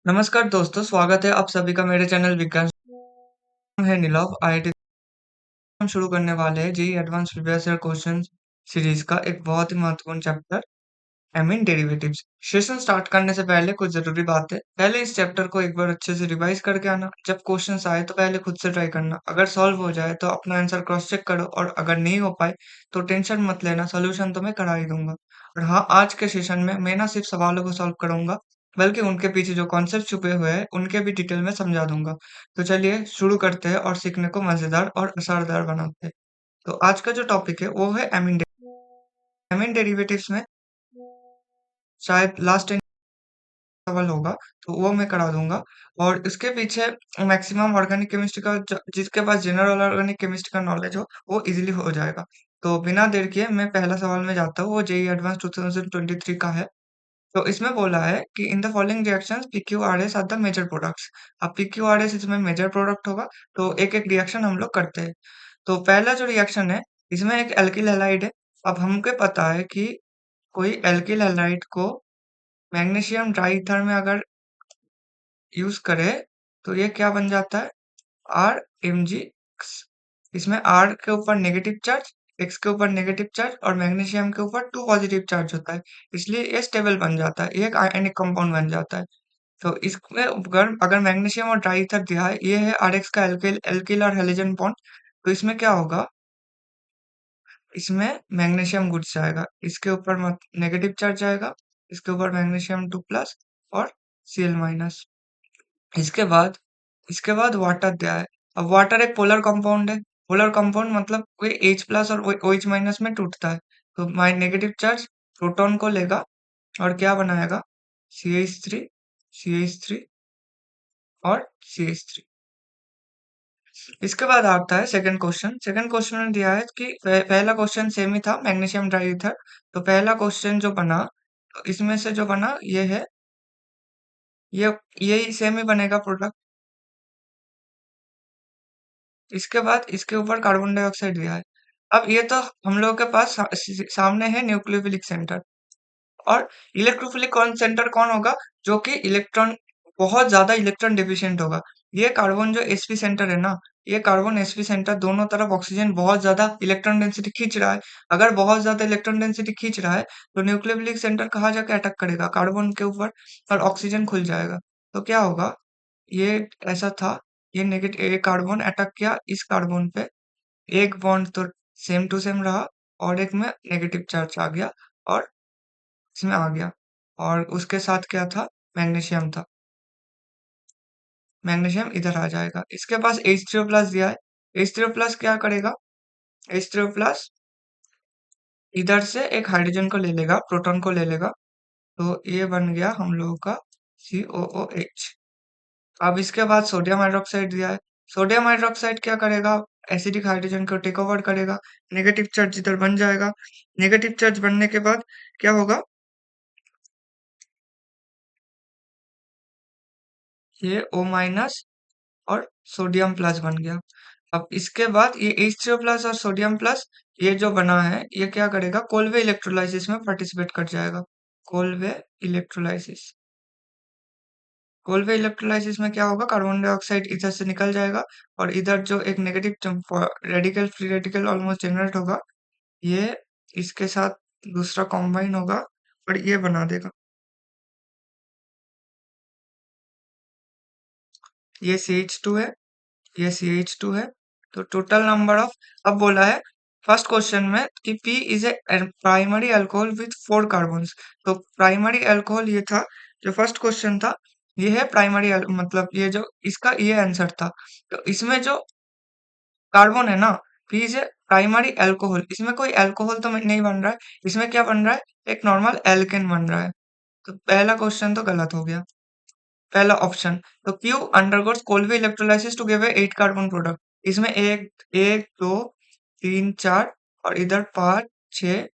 नमस्कार दोस्तों, स्वागत है आप सभी का मेरे चैनल विज्ञान है नीलव आईआईटी। हम शुरू करने वाले हैं JEE advance previous year question series का एक बहुत ही महत्वपूर्ण chapter mean derivatives. Session start करने से पहले कुछ जरूरी बात है। पहले इस चैप्टर को एक बार अच्छे से रिवाइज करके आना। जब क्वेश्चंस आए तो पहले खुद से ट्राई करना। अगर सॉल्व हो जाए तो अपना आंसर क्रॉस चेक करो और अगर नहीं हो पाए तो टेंशन मत लेना, सोल्यूशन तो मैं करा ही दूंगा। और हाँ, आज के सेशन में मैं ना सिर्फ सवालों को सॉल्व करूंगा बल्कि उनके पीछे जो कॉन्सेप्ट छुपे हुए हैं उनके भी डिटेल में समझा दूंगा। तो चलिए शुरू करते हैं और सीखने को मजेदार और असरदार बनाते हैं। तो आज का जो टॉपिक है वो है एमीन डेरिवेटिव्स में शायद लास्ट सवाल होगा, तो वो मैं करा दूंगा। और इसके पीछे मैक्सिमम ऑर्गेनिक केमिस्ट्री का जिसके पास जनरल ऑर्गेनिक केमिस्ट्री का नॉलेज हो वो इजीली हो जाएगा। तो बिना देर किए मैं पहला सवाल में जाता हूँ, वो जेईई एडवांस 2023 का है। तो इसमें बोला है कि in the following reactions PQRS are the major products. अब पीक्यूआरएस इसमें मेजर प्रोडक्ट होगा, तो एक एक रिएक्शन हम लोग करते हैं। तो पहला जो रिएक्शन है इसमें एक एल्किल हैलाइड है। अब हमको पता है कि कोई एल्किल हैलाइड को मैग्नीशियम ट्राईथर में अगर यूज करे तो ये क्या बन जाता है, आर एम जी। इसमें आर के ऊपर नेगेटिव चार्ज, एक्स के ऊपर नेगेटिव चार्ज और मैग्नीशियम के ऊपर टू पॉजिटिव चार्ज होता है, इसलिए ये स्टेबल बन जाता है, ये एक आयनिक कंपाउंड बन जाता है। तो इसमें अगर अगर मैग्नीशियम और ट्राईथर दिया है, ये है आर एक्स का एल्किल एल्किल और हेलोजन बॉन्ड। तो इसमें क्या होगा, इसमें मैग्नीशियम घुस जाएगा, इसके ऊपर मत नेगेटिव चार्ज जाएगा, इसके ऊपर मैग्नीशियम 2+ और Cl माइनस। इसके बाद वाटर दिया है। अब वाटर एक पोलर कंपाउंड है। पोलर कंपाउंड मतलब कोई H+ और OH- में टूटता है। तो माइ नेगेटिव चार्ज प्रोटॉन को लेगा और क्या बनाएगा, CH3 CH3 और CH3। इसके बाद आता है सेकंड क्वेश्चन। सेकंड क्वेश्चन में दिया है कि पहला क्वेश्चन सेम ही था, मैग्नीशियम डाइईथर। तो पहला क्वेश्चन जो बना, तो इसमें से जो बना ये है, ये यही सेम ही बनेगा प्रोडक्ट। इसके बाद इसके ऊपर कार्बन डाइऑक्साइड दिया है। अब ये तो हम लोगों के पास सामने है न्यूक्लियोफिलिक सेंटर। और इलेक्ट्रोफिलिक कौन सेंटर कौन होगा, जो कि इलेक्ट्रॉन बहुत ज्यादा इलेक्ट्रॉन डिफिशिएंट होगा। ये कार्बन जो sp सेंटर है ना, ये कार्बन sp सेंटर दोनों तरफ ऑक्सीजन बहुत ज्यादा इलेक्ट्रॉन डेंसिटी खींच रहा है। अगर बहुत ज्यादा इलेक्ट्रॉन डेंसिटी खींच रहा है तो न्यूक्लियोफिलिक सेंटर कहाँ जाके अटैक करेगा, कार्बन के ऊपर, और ऑक्सीजन खुल जाएगा। तो क्या होगा, ये ऐसा था, ये नेगेटिव, ये कार्बन अटैक किया इस कार्बन पे, एक बॉन्ड तो सेम टू सेम रहा और एक में नेगेटिव चार्ज आ गया और इसमें आ गया। और उसके साथ क्या था, मैग्नीशियम था, मैग्नीशियम इधर आ जाएगा। इसके पास H3O+ दिया है। H3O+ क्या करेगा, H3O+ इधर से एक हाइड्रोजन को ले लेगा, प्रोटॉन को ले लेगा। तो ये बन गया हम लोगों का COOH। अब इसके बाद सोडियम हाइड्रोक्साइड दिया है। सोडियम हाइड्रोक्साइड क्या करेगा, एसिडिक हाइड्रोजन को टेक ओवर करेगा, नेगेटिव चार्ज इधर बन जाएगा। नेगेटिव चार्ज बनने के बाद क्या होगा, ये O- और सोडियम प्लस बन गया। अब इसके बाद ये H3O+ और सोडियम प्लस, ये जो बना है ये क्या करेगा, कोलवे इलेक्ट्रोलाइसिस में पार्टिसिपेट कर जाएगा। कोलवे इलेक्ट्रोलाइसिस, कोलवे इलेक्ट्रोलाइसिस में क्या होगा, कार्बन डाइऑक्साइड इधर से निकल जाएगा और इधर जो एक negative radical, free radical almost generate होगा, ये इसके साथ दूसरा कॉम्बाइन होगा और ये बना देगा, ये CH2 है, ये CH2 है। तो टोटल नंबर ऑफ, अब बोला है फर्स्ट क्वेश्चन में कि P is a primary alcohol with 4 carbons. तो प्राइमरी अल्कोहल ये था, जो फर्स्ट क्वेश्चन था ये है प्राइमरी, मतलब ये जो इसका ये आंसर था। तो इसमें जो कार्बन है ना, P is a primary alcohol, इसमें कोई अल्कोहल तो नहीं बन रहा है, इसमें क्या बन रहा है, एक नॉर्मल एल्केन बन रहा है। तो पहला क्वेश्चन तो गलत हो गया, पहला ऑप्शन। तो Q undergoes Kolbe electrolysis to give a 8 carbon product. इसमें एक एक दो तीन चार और इधर 5 6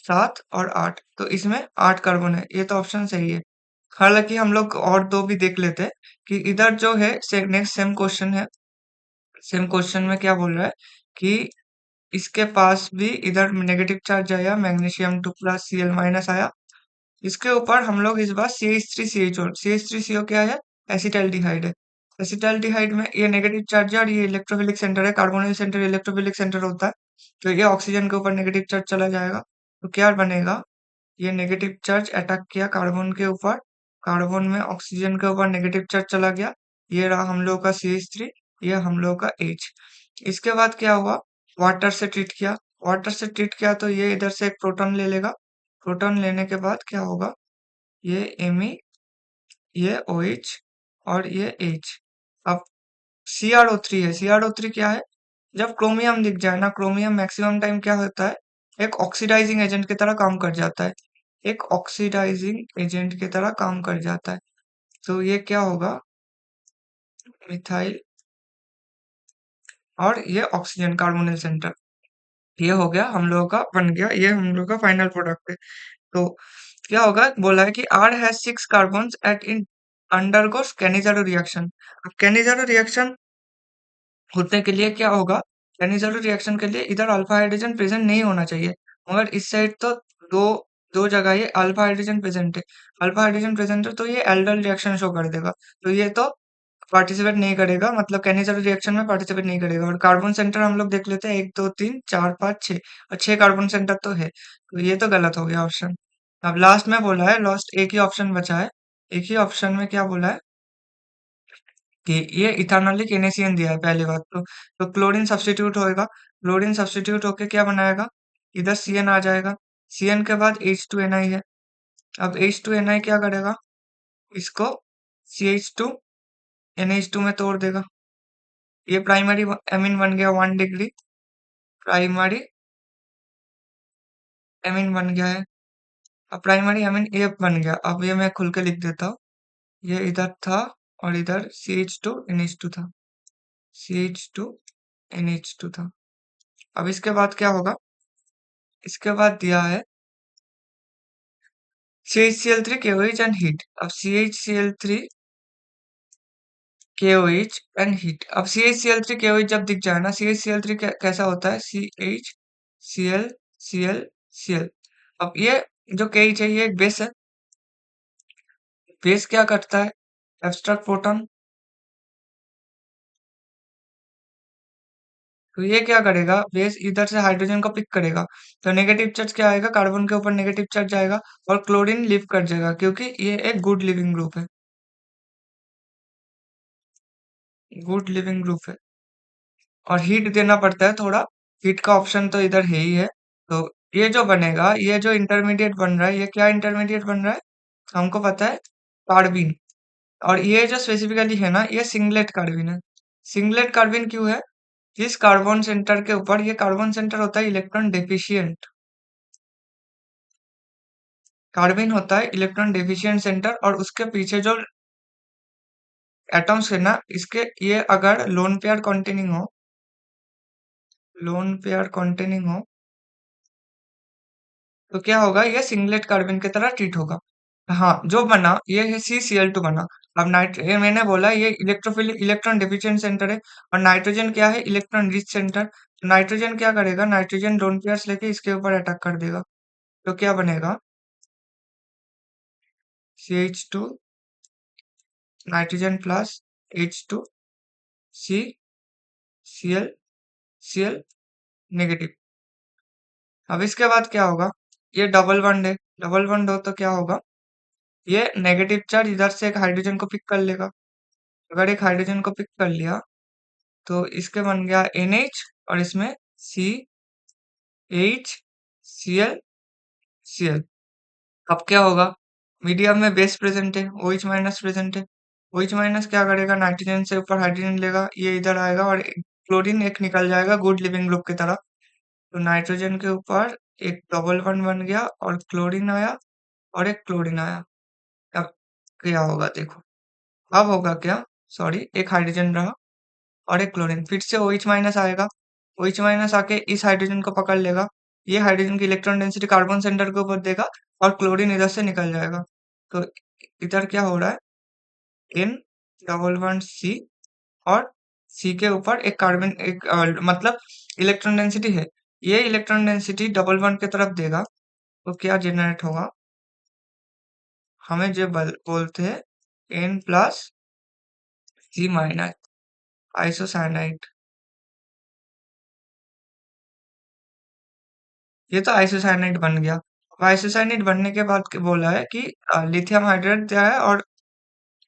7 और 8, तो इसमें 8 कार्बन है, ये तो ऑप्शन सही है। हालांकि हम लोग और दो भी देख लेते हैं कि इधर जो है नेक्स्ट सेम क्वेश्चन है। सेम क्वेश्चन में क्या बोल रहा है कि इसके पास भी इधर नेगेटिव चार्ज आया, मैग्नीशियम 2+ Cl- आया। इसके ऊपर हम लोग इस बार CH3CO, CH3CO क्या है, एसिटाल्डिहाइड है। एसिटाल्डिहाइड में ये नेगेटिव चार्ज है और ये इलेक्ट्रोफिलिक सेंटर है, कार्बोनिल सेंटर इलेक्ट्रोफिलिक सेंटर होता है, तो ये ऑक्सीजन के ऊपर नेगेटिव चार्ज चला जाएगा, तो क्या बनेगा, ये नेगेटिव चार्ज अटैक किया कार्बन के ऊपर, कार्बन में ऑक्सीजन के ऊपर नेगेटिव चार्ज चला गया, ये रहा हम लोग का CH3, ये हम लोग का H। इसके बाद क्या हुआ, वाटर से ट्रीट किया, वाटर से ट्रीट किया तो ये इधर से एक प्रोटॉन ले लेगा, प्रोटॉन लेने के बाद क्या होगा, ये Me, ये OH और ये H। अब CrO3 है, CrO3 क्या है, जब क्रोमियम दिख जाए ना, क्रोमियम मैक्सिमम टाइम क्या होता है, एक ऑक्सीडाइजिंग एजेंट की तरह काम कर जाता है, एक ऑक्सीडाइजिंग एजेंट की तरह काम कर जाता है, तो ये क्या होगा, मिथाइल और ये ऑक्सीजन कार्बोनिल सेंटर, ये हो गया हम लोगों का बन गया, ये हम लोग का फाइनल प्रोडक्ट है। तो क्या होगा, बोला है कि R has 6 carbons at in undergoes Cannizzaro reaction। अब Cannizzaro रिएक्शन होने के लिए क्या होगा, Cannizzaro रिएक्शन के लिए इधर अल्फा हाइड्रोजन प्रेजेंट नहीं होना चाहिए, मगर इस साइड तो दो दो जगह ये अल्फा हाइड्रोजन प्रेजेंट है, अल्फा हाइड्रोजन प्रेजेंट है तो ये एल्डल रिएक्शन शो कर देगा, तो ये तो पार्टिसिपेट नहीं करेगा, मतलब Cannizzaro रिएक्शन में पार्टिसिपेट नहीं करेगा। और कार्बन सेंटर हम लोग देख लेते हैं, 1 2 3 4 5 6, और 6 कार्बन सेंटर तो है, तो ये तो गलत हो गया ऑप्शन। अब लास्ट में बोला है, लास्ट एक ही ऑप्शन बचा है, एक ही ऑप्शन में क्या बोला है कि ये इथानॉलिक NaCN दिया है पहली बात तो क्लोरीन सब्स्टिट्यूट होएगा, क्लोरीन सब्स्टिट्यूट होके क्या बनाएगा, इधर CN आ जाएगा, CN के बाद H2Na है, अब H2Na क्या करेगा, इसको CH2 NH2 में तोड़ देगा, ये प्राइमरी एमीन बन गया 1 डिग्री, प्राइमरी एमीन बन गया है। अब प्राइमरी एमीन ये बन गया, अब ये मैं खुल के लिख देता हूँ, ये इधर था और इधर CH2NH2 था, CH2NH2 था। अब इसके बाद क्या होगा, इसके बाद दिया है CHCl3 KOH एंड हीट। अब CHCl3 KOH एंड हीट, अब CHCl3 KOH जब दिख जाए ना, CHCl3 कैसा होता है, CHCl अब ये जो KH है ये एक बेस है, बेस क्या करता है, एब्स्ट्रैक्ट प्रोटॉन, तो ये क्या करेगा, बेस इधर से हाइड्रोजन को पिक करेगा, तो नेगेटिव चार्ज क्या आएगा, कार्बन के ऊपर नेगेटिव चार्ज आएगा और क्लोरीन लीव कर जाएगा, क्योंकि ये एक गुड लिविंग ग्रुप है, गुड लिविंग ग्रुप है। और हीट देना पड़ता है थोड़ा, हीट का ऑप्शन तो इधर है ही है, तो ये जो बनेगा, ये जो इंटरमीडिएट बन रहा है, ये क्या इंटरमीडिएट बन रहा है, हमको पता है, कार्बिन। और ये जो स्पेसिफिकली है ना, ये सिंगलेट कार्बिन है, सिंगलेट कार्बिन क्यों है, इस कार्बन सेंटर के ऊपर, ये कार्बन सेंटर होता है इलेक्ट्रॉन डेफिशिएंट, कार्बिन होता है इलेक्ट्रॉन डेफिशिएंट सेंटर, और उसके पीछे जो एटम्स है ना, इसके ये अगर लोन पेयर कंटेनिंग हो, लोन पेयर कंटेनिंग हो, तो क्या होगा, ये सिंगलेट कार्बन की तरह ट्रीट होगा। हाँ, जो बना ये है CCl2 बना। अब ये मैंने बोला ये इलेक्ट्रोफिलिक इलेक्ट्रॉन डिफिशिएंट सेंटर है, और नाइट्रोजन क्या है, इलेक्ट्रॉन रिच सेंटर, तो नाइट्रोजन क्या करेगा, नाइट्रोजन लोन पेयर्स लेके इसके ऊपर अटैक कर देगा, तो क्या बनेगा, CH2 nitrogen plus H2 Cl negative. अब इसके बाद क्या होगा, ये डबल बॉन्ड है, डबल बॉन्ड हो तो क्या होगा, ये नेगेटिव चार्ज इधर से एक हाइड्रोजन को पिक कर लेगा, अगर एक हाइड्रोजन को पिक कर लिया तो इसके बन गया NH, और इसमें CH Cl। अब क्या होगा, मीडियम में बेस प्रेजेंट है, OH माइनस प्रेजेंट है, OH माइनस क्या करेगा, नाइट्रोजन से ऊपर हाइड्रोजन लेगा, ये इधर आएगा और क्लोरीन एक निकल जाएगा गुड लिविंग ग्रुप की तरह, तो नाइट्रोजन के ऊपर एक डबल बॉन्ड बन गया और क्लोरीन आया और एक क्लोरीन आया। अब क्या होगा देखो, अब होगा क्या, सॉरी एक हाइड्रोजन रहा और एक क्लोरीन, फिर से OH माइनस आएगा, OH माइनस आके इस हाइड्रोजन को पकड़ लेगा, ये हाइड्रोजन की इलेक्ट्रॉन डेंसिटी कार्बन सेंटर के ऊपर देगा और क्लोरीन इधर से निकल जाएगा, तो इधर क्या हो रहा है, N डबल बॉन्ड C, और C के ऊपर एक कार्बन एक मतलब इलेक्ट्रॉन डेंसिटी है, ये इलेक्ट्रॉन डेंसिटी डबल बॉन्ड की तरफ देगा, तो क्या जनरेट होगा, हमें जो बोलते हैं N प्लस सी माइनस आइसोसाइनाइड। ये तो आइसोसाइनाइड बन गया। अब आइसोसाइनाइड बनने के बाद बोला है कि लिथियम हाइड्राइड क्या है, और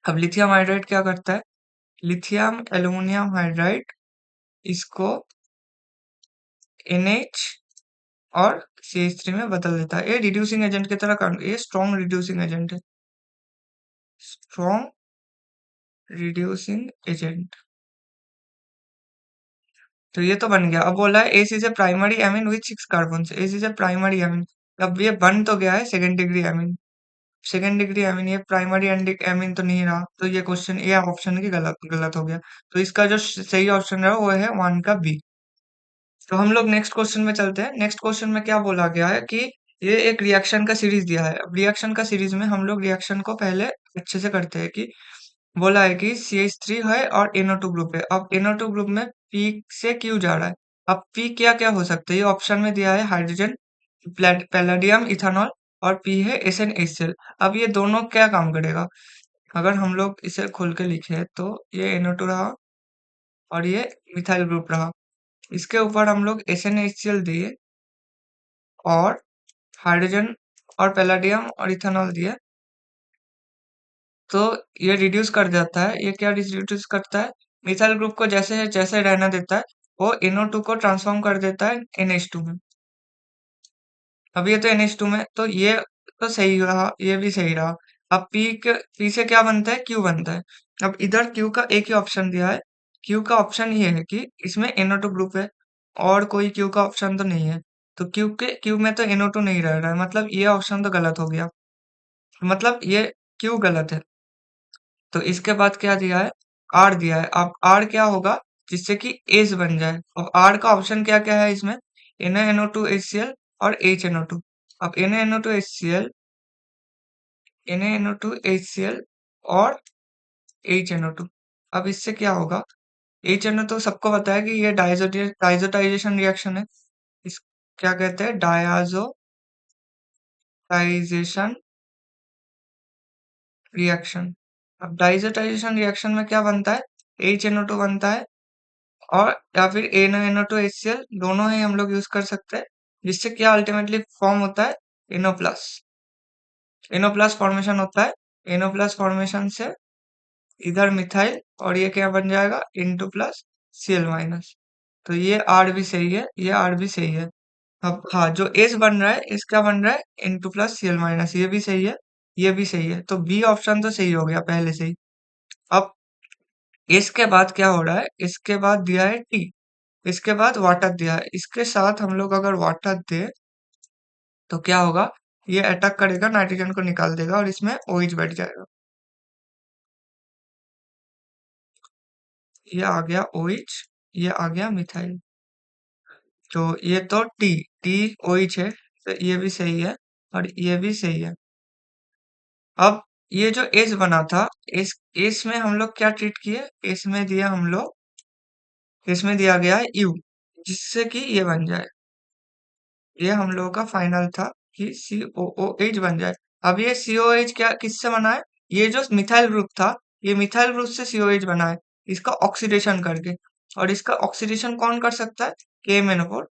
अब लिथियम हाइड्राइड क्या करता है, लिथियम एल्यूमिनियम हाइड्राइड इसको NH और CH3 में बदल देता है। ये रिड्यूसिंग एजेंट की तरह काम, ये स्ट्रॉन्ग रिड्यूसिंग एजेंट है, स्ट्रॉन्ग रिड्यूसिंग एजेंट। तो ये तो बन गया। अब बोला है S is a primary amine with 6 carbon. S is a primary amine. अब ये बन तो गया है second degree amine. Second degree amine, ये प्राइमरी एमीन तो नहीं रहा, तो ये क्वेश्चन, ये ऑप्शन की गलत गलत हो गया। तो इसका जो सही ऑप्शन रहा वो है 1 का बी। तो हम लोग नेक्स्ट क्वेश्चन में चलते हैं। नेक्स्ट क्वेश्चन में क्या बोला गया है कि ये एक रिएक्शन का सीरीज दिया है। अब रिएक्शन का सीरीज में हम लोग रिएक्शन को पहले अच्छे से करते हैं। कि बोला है कि CH3 है और NO2 ग्रुप है। अब NO2 ग्रुप में P से Q जा रहा है। अब P क्या क्या हो सकता है, ये ऑप्शन में दिया है हाइड्रोजन, पैलेडियम, इथेनॉल, और P है SnHCl। अब ये दोनों क्या काम करेगा, अगर हम लोग इसे खोल के लिखे तो ये NO2 रहा और ये मिथाइल ग्रुप रहा। इसके ऊपर हम लोग SnHCl दिए और हाइड्रोजन और पैलेडियम और इथेनॉल दिए, तो ये रिड्यूस कर देता है। ये क्या रिड्यूस करता है, मिथाइल ग्रुप को जैसे जैसे रहना देता है, वो NO2 को ट्रांसफॉर्म कर देता है NH2 में। अब ये तो NH2 में, तो ये तो सही रहा, ये भी सही रहा। अब P से क्या बनता है, Q बनता है। अब इधर Q का एक ही ऑप्शन दिया है। Q का ऑप्शन ये है कि इसमें NO2 ग्रुप है, और कोई Q का ऑप्शन तो नहीं है। तो Q में तो NO2 नहीं रह रहा है, मतलब ये ऑप्शन तो गलत हो गया, मतलब ये Q गलत है। तो इसके बाद क्या दिया है, R दिया है। अब R क्या होगा, जिससे कि एस बन जाए। अब R का ऑप्शन क्या क्या है इसमें, NaNO2HCl और HNO2। अब NaNO2HCl, NaNO2HCl और HNO2। अब इससे क्या होगा, HNO तो सबको पता है कि ये डाइजोटाइजेशन रिएक्शन है। इस क्या कहते हैं, डायजोटाइजेशन रिएक्शन। अब डाइजोटाइजेशन रिएक्शन में क्या बनता है, HNO2 बनता है, और या फिर NaNO2HCl, दोनों ही हम लोग यूज कर सकते हैं। जिससे क्या अल्टीमेटली फॉर्म होता है, NO plus. NO plus formation होता है। NO प्लस फॉर्मेशन से इधर मिथाइल, और ये क्या बन जाएगा, N2 प्लस Cl माइनस। तो ये R भी सही है, ये R भी सही है। अब हाँ, जो S बन रहा है, S क्या बन रहा है, N2 प्लस Cl माइनस, ये भी सही है, ये भी सही है। तो बी ऑप्शन तो सही हो गया पहले से ही। अब इसके बाद क्या हो रहा है, इसके बाद दिया है T, इसके बाद वाटर दिया है। इसके साथ हम लोग अगर वाटर दे तो क्या होगा, ये अटैक करेगा, नाइट्रोजन को निकाल देगा और इसमें OH बैठ जाएगा। ये आ गया OH, ये आ गया मिथाइल। तो ये तो टी OH है, तो ये भी सही है और ये भी सही है। अब ये जो एस बना था, एस एस में हम लोग क्या ट्रीट किए, एस में दिया हम लोग, इसमें दिया गया है यू, जिससे कि ये बन जाए। ये हम लोगों का फाइनल था कि COOH बन जाए। अब ये COH क्या किससे बना है, ये जो मिथाइल ग्रुप था, ये मिथाइल ग्रुप से COH बना है, इसका ऑक्सीडेशन करके। और इसका ऑक्सीडेशन कौन कर सकता है, KMnO4,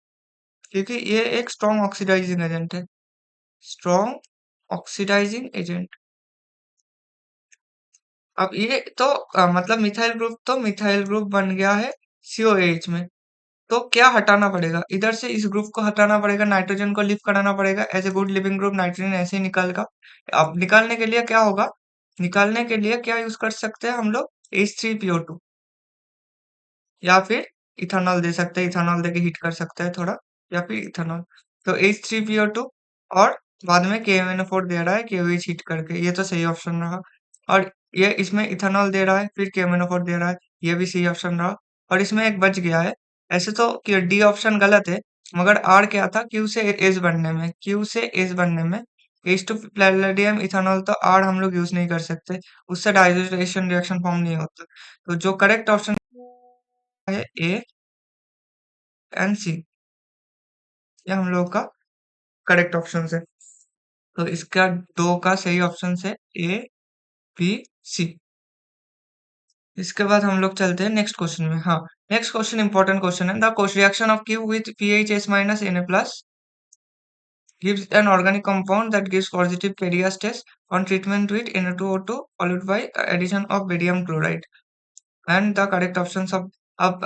क्योंकि ये एक स्ट्रॉन्ग ऑक्सीडाइजिंग एजेंट है, स्ट्रॉन्ग ऑक्सीडाइजिंग एजेंट। अब ये तो मतलब मिथाइल ग्रुप बन गया है COH में। तो क्या हटाना पड़ेगा, इधर से इस ग्रुप को हटाना पड़ेगा, नाइट्रोजन को लिफ्ट कराना पड़ेगा। As a good leaving group nitrogen ऐसे ही निकलेगा। अब निकालने के लिए क्या होगा, निकालने के लिए क्या यूज कर सकते हैं हम लोग, H3PO2, या फिर इथेनॉल दे सकते हैं, इथेनॉल देके हीट कर सकते हैं थोड़ा, या फिर इथेनॉल। तो H3PO2 और बाद में KMnO4 दे रहा है KOH हीट करके, ये तो सही ऑप्शन रहा। और ये इसमें इथेनॉल दे रहा है, फिर KMnO4 दे रहा है, ये भी सही ऑप्शन रहा। और इसमें एक बच गया है, ऐसे तो कि डी ऑप्शन गलत है, मगर आर क्या था, क्यू से एस बनने में, क्यू से एस बनने में, एच टू पैलेडियम इथेनॉल, तो आर हम लोग यूज नहीं कर सकते, उससे डाइजेशन रिएक्शन फॉर्म नहीं होता। तो जो करेक्ट ऑप्शन है ए एंड सी, ये हम लोग का करेक्ट ऑप्शन है। तो इसका दो का सही ऑप्शन है A B C। इसके बाद हम लोग चलते हैं नेक्स्ट क्वेश्चन में। हाँ, नेक्स्ट क्वेश्चन इंपॉर्टेंट क्वेश्चन है। The reaction of cube with pH S minus Na plus gives an organic compound that gives positive Carias test on treatment with Na2O2 followed by addition of barium chloride and the correct options of अब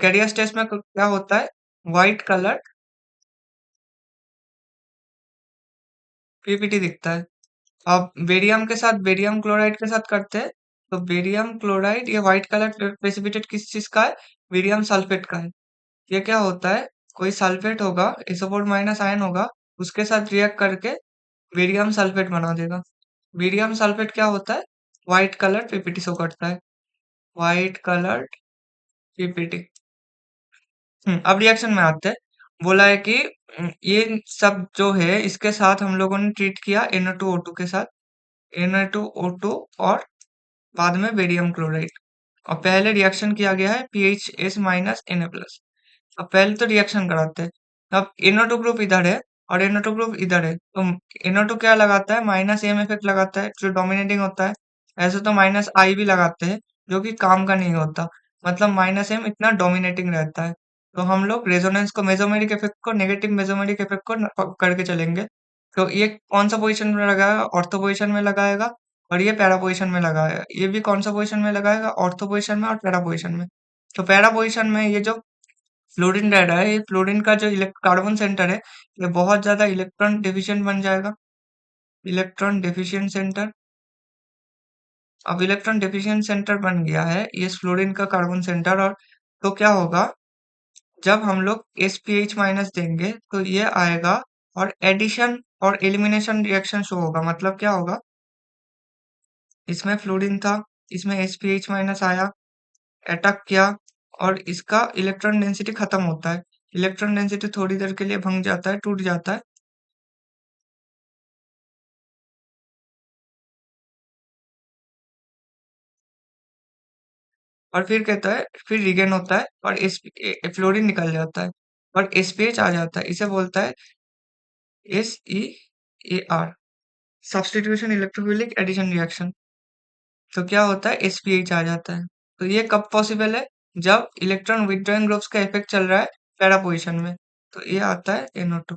Carias test में क्या होता है? White colour PPT दिखता है। अब barium के साथ बेरियम क्लोराइड के साथ करते हैं, तो बेरियम क्लोराइड ये व्हाइट कलर प्रेसिपिटेट किस चीज का है? बेरियम सल्फेट का है। ये क्या होता है? कोई सल्फेट होगा, SO4 माइनस आयन होगा, उसके साथ रिएक्ट करके बेरियम सल्फेट बना देगा। बेरियम सल्फेट क्या होता है? व्हाइट कलर पीपीटी शो करता है। White colour PPT. अब रिएक्शन में आते हैं। बोला है कि ये सब जो है इसके साथ हम लोगों ने ट्रीट किया Na2O2 के साथ। Na2O2 और बाद में बेरियम क्लोराइड। और पहले रिएक्शन किया गया है PHS माइनस Na प्लस। अब पहले तो रिएक्शन कराते हैं। अब NO2 ग्रुप इधर है और NO2 ग्रुप इधर है, तो NO2 क्या लगाता है? माइनस एम इफेक्ट लगाता है जो डोमिनेटिंग होता है। ऐसे तो माइनस आई भी लगाते हैं जो कि काम का नहीं होता, मतलब माइनस एम इतना डोमिनेटिंग रहता है। तो हम लोग रेजोनेंस को मेसोमेरिक इफेक्ट को नेगेटिव मेसोमेरिक इफेक्ट को करके चलेंगे। तो ये कौन सा पोजीशन में लगाएगा? ऑर्थो पोजीशन में लगाएगा। और ये पैरा पोजीशन में लगाएगा। ये भी कौन सा पोजीशन में लगाएगा? ऑर्थो पोजीशन में और पैरा पोजीशन में। तो पैरा पोजीशन में ये जो फ्लोरीन रह रहा है, ये फ्लोरीन का जो कार्बन सेंटर है, ये बहुत ज्यादा इलेक्ट्रॉन डिफिशिएंट बन जाएगा। Electron deficient centre. अब इलेक्ट्रॉन डिफिशिएंट सेंटर बन गया है ये फ्लोरीन का कार्बन सेंटर। और तो क्या होगा? जब हम लोग SPH माइनस देंगे तो ये आएगा और एडिशन और एलिमिनेशन रिएक्शन शो होगा। मतलब क्या होगा? इसमें फ्लोरीन था, इसमें SPH माइनस आया, अटैक किया और इसका इलेक्ट्रॉन डेंसिटी खत्म होता है। इलेक्ट्रॉन डेंसिटी थोड़ी देर के लिए भंग जाता है, टूट जाता है। और फिर कहता है, फिर रिगेन होता है और फ्लोरीन निकल जाता है और SPH आ जाता है। इसे बोलता है SEAR, substitution electrophilic addition reaction. तो क्या होता है? SPH आ जाता है। तो ये कब पॉसिबल है? जब इलेक्ट्रॉन विथड्रॉइंग ग्रुप्स का इफेक्ट चल रहा है पैरा पोजिशन में। तो ये आता है NO2।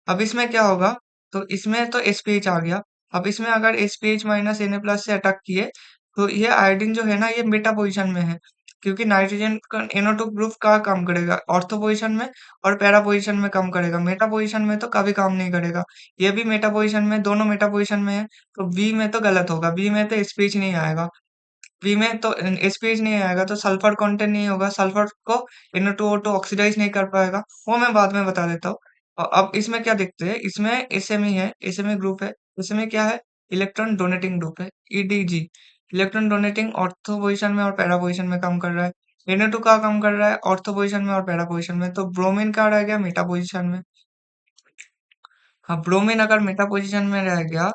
अब इसमें क्या होगा? तो इसमें तो SPH आ गया। अब इसमें अगर SPH माइनस Na प्लस से अटैक किए तो ये आयोडीन जो है ना, ये मेटा पोजीशन में है, क्योंकि नाइट्रोजन का NO2 ग्रुप का काम करेगा ऑर्थो पोजीशन में और पैरा पोजीशन में काम करेगा। मेटा पोजीशन में तो कभी काम नहीं करेगा। ये भी मेटा पोजीशन में, दोनों मेटा पोजीशन में है। तो बी में तो गलत होगा, बी में तो SPH नहीं आएगा। बी में तो SPH नहीं आएगा तो सल्फर कंटेंट नहीं होगा, सल्फर को Na2O2 ऑक्सीडाइज नहीं कर पाएगा। वो मैं बाद में बता देता हूँ। और अब इसमें क्या देखते हैं? इसमें SME है, SME ग्रुप है। इसमें क्या है? इलेक्ट्रॉन डोनेटिंग ग्रुप है, EDG। Electron donating ortho position में और पैरा पोजीशन में काम कर रहा है। Na2 का काम कर रहा है ऑर्थो पोजीशन में और पैरा पोजीशन में। तो ब्रोमीन का रह गया मेटा पोजीशन में। हाँ, ब्रोमीन अगर मेटा पोजीशन में रह गया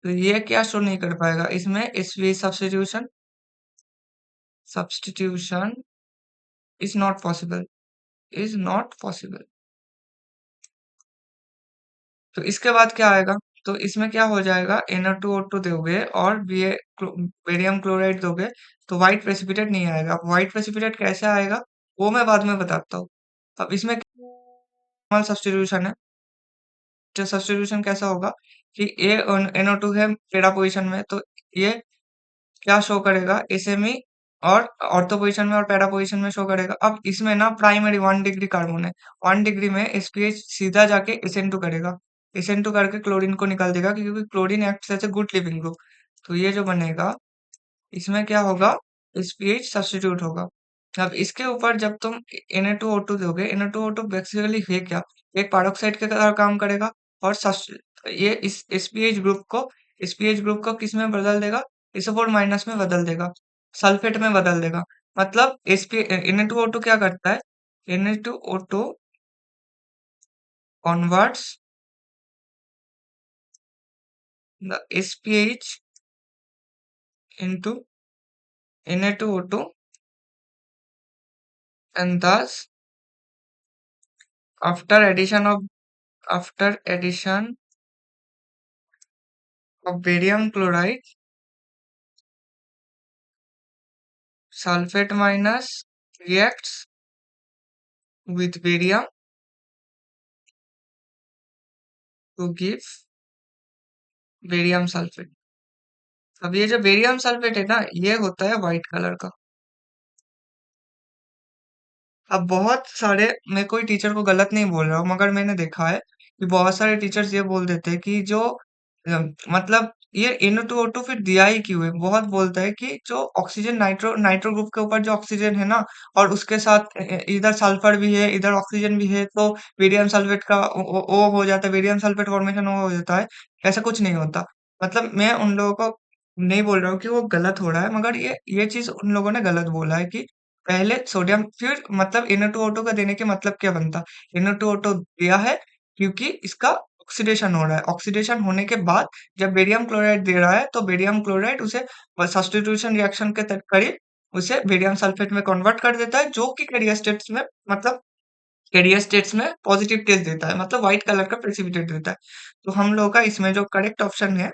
तो ये क्या शो नहीं कर पाएगा? इसमें SV substitution is not possible, is not possible. तो इसके बाद क्या आएगा? तो इसमें क्या हो जाएगा? Na2O2 दोगे और बेरियम क्लोराइड दोगे तो व्हाइट प्रेसिपिटेट नहीं आएगा। व्हाइट प्रेसिपिटेट कैसे आएगा वो मैं बाद में बताता हूँ। अब इसमें सब्स्टिट्यूशन है। जो सब्स्टिट्यूशन कैसा होगा कि ए NO2 है पेरा पोजीशन में, तो ये क्या शो करेगा? SME और ऑर्थो पोजीशन में और पैरा पोजीशन में शो करेगा। अब इसमें ना प्राइमरी 1 डिग्री कार्बन है, 1 डिग्री में SPH सीधा जाके SN2 करेगा। SN2 करके क्लोरीन को निकाल देगा, क्योंकि chlorine acts as a good leaving group. तो ये जो बनेगा इसमें क्या होगा? SPH सब्स्टिट्यूट होगा। अब इसके ऊपर जब तुम Na2O2 दोगे, Na2O2 बेसिकली है क्या? एक पैरोक्साइड की तरह काम करेगा और ये इस SPH ग्रुप को किस में बदल देगा? SO4 माइनस में बदल देगा, सल्फेट में बदल देगा। मतलब Na2O2 क्या करता है? Na2O2 converts the SPH into Na2O2 and thus after addition of after addition of barium chloride sulphate minus reacts with barium to give barium sulphate. अब ये जो बेरियम सल्फेट है ना, ये होता है व्हाइट कलर का। अब बहुत सारे, मैं कोई टीचर को गलत नहीं बोल रहा हूँ, मगर मैंने देखा है कि बहुत सारे टीचर्स ये बोल देते हैं कि जो मतलब ये NO2O2 फिर दिया ही क्यों है। बहुत बोलता है कि जो ऑक्सीजन नाइट्रो नाइट्रो ग्रुप के ऊपर जो ऑक्सीजन है ना, और उसके साथ इधर सल्फर भी है, इधर ऑक्सीजन भी है, तो बेरियम सल्फेट का ओ हो जाता है, बेरियम सल्फेट फॉर्मेशन ओ हो जाता है। ऐसा कुछ नहीं होता। मतलब मैं उन लोगों को नहीं बोल रहा हूँ कि वो गलत हो रहा है, मगर ये चीज उन लोगों ने गलत बोला है कि पहले सोडियम, फिर मतलब NO2O2 का देने के मतलब क्या बनता? NO2O2 दिया है क्योंकि इसका ऑक्सीडेशन हो रहा है। ऑक्सीडेशन होने के बाद जब बेरियम क्लोराइड दे रहा है, तो बेरियम क्लोराइड उसे सब्स्टिट्यूशन रिएक्शन के करीब उसे बेरियम सल्फेट में कन्वर्ट कर देता है, जो कि कैरियर स्टेट्स में, मतलब कैरियर स्टेट्स में पॉजिटिव टेस्ट देता है, मतलब व्हाइट कलर का प्रेसिपिटेट देता है। तो हम लोग का इसमें जो करेक्ट ऑप्शन है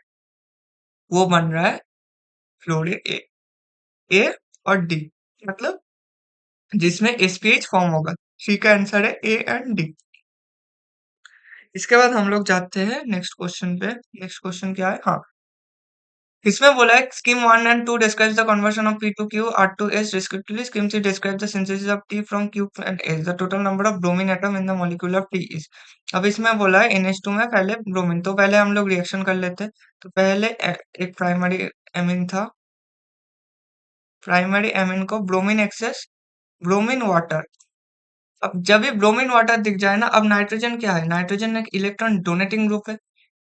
वो बन रहा है फ्लोरीन ए और डी, मतलब जिसमें एसपीएच फॉर्म होगा। सी का आंसर है ए एंड डी। इसके बाद हम लोग जाते हैं नेक्स्ट क्वेश्चन पे। नेक्स्ट क्वेश्चन क्या है? हाँ, इसमें बोला है scheme 1 and 2 describes the conversion of P to Q, R to S respectively. Scheme 3 describes the synthesis of T from Q and S. The total number of bromine atom in the molecule of T is. अब इसमें बोला है NH2 में पहले bromine, तो पहले हम लोग रिएक्शन कर लेते हैं। तो पहले एक प्राइमरी एमिन था, प्राइमरी एमिन को ब्रोमीन एक्सेस, ब्रोमीन वाटर। अब जब ये ब्रोमीन वाटर दिख जाए ना, अब नाइट्रोजन क्या है? नाइट्रोजन एक इलेक्ट्रॉन डोनेटिंग ग्रुप है।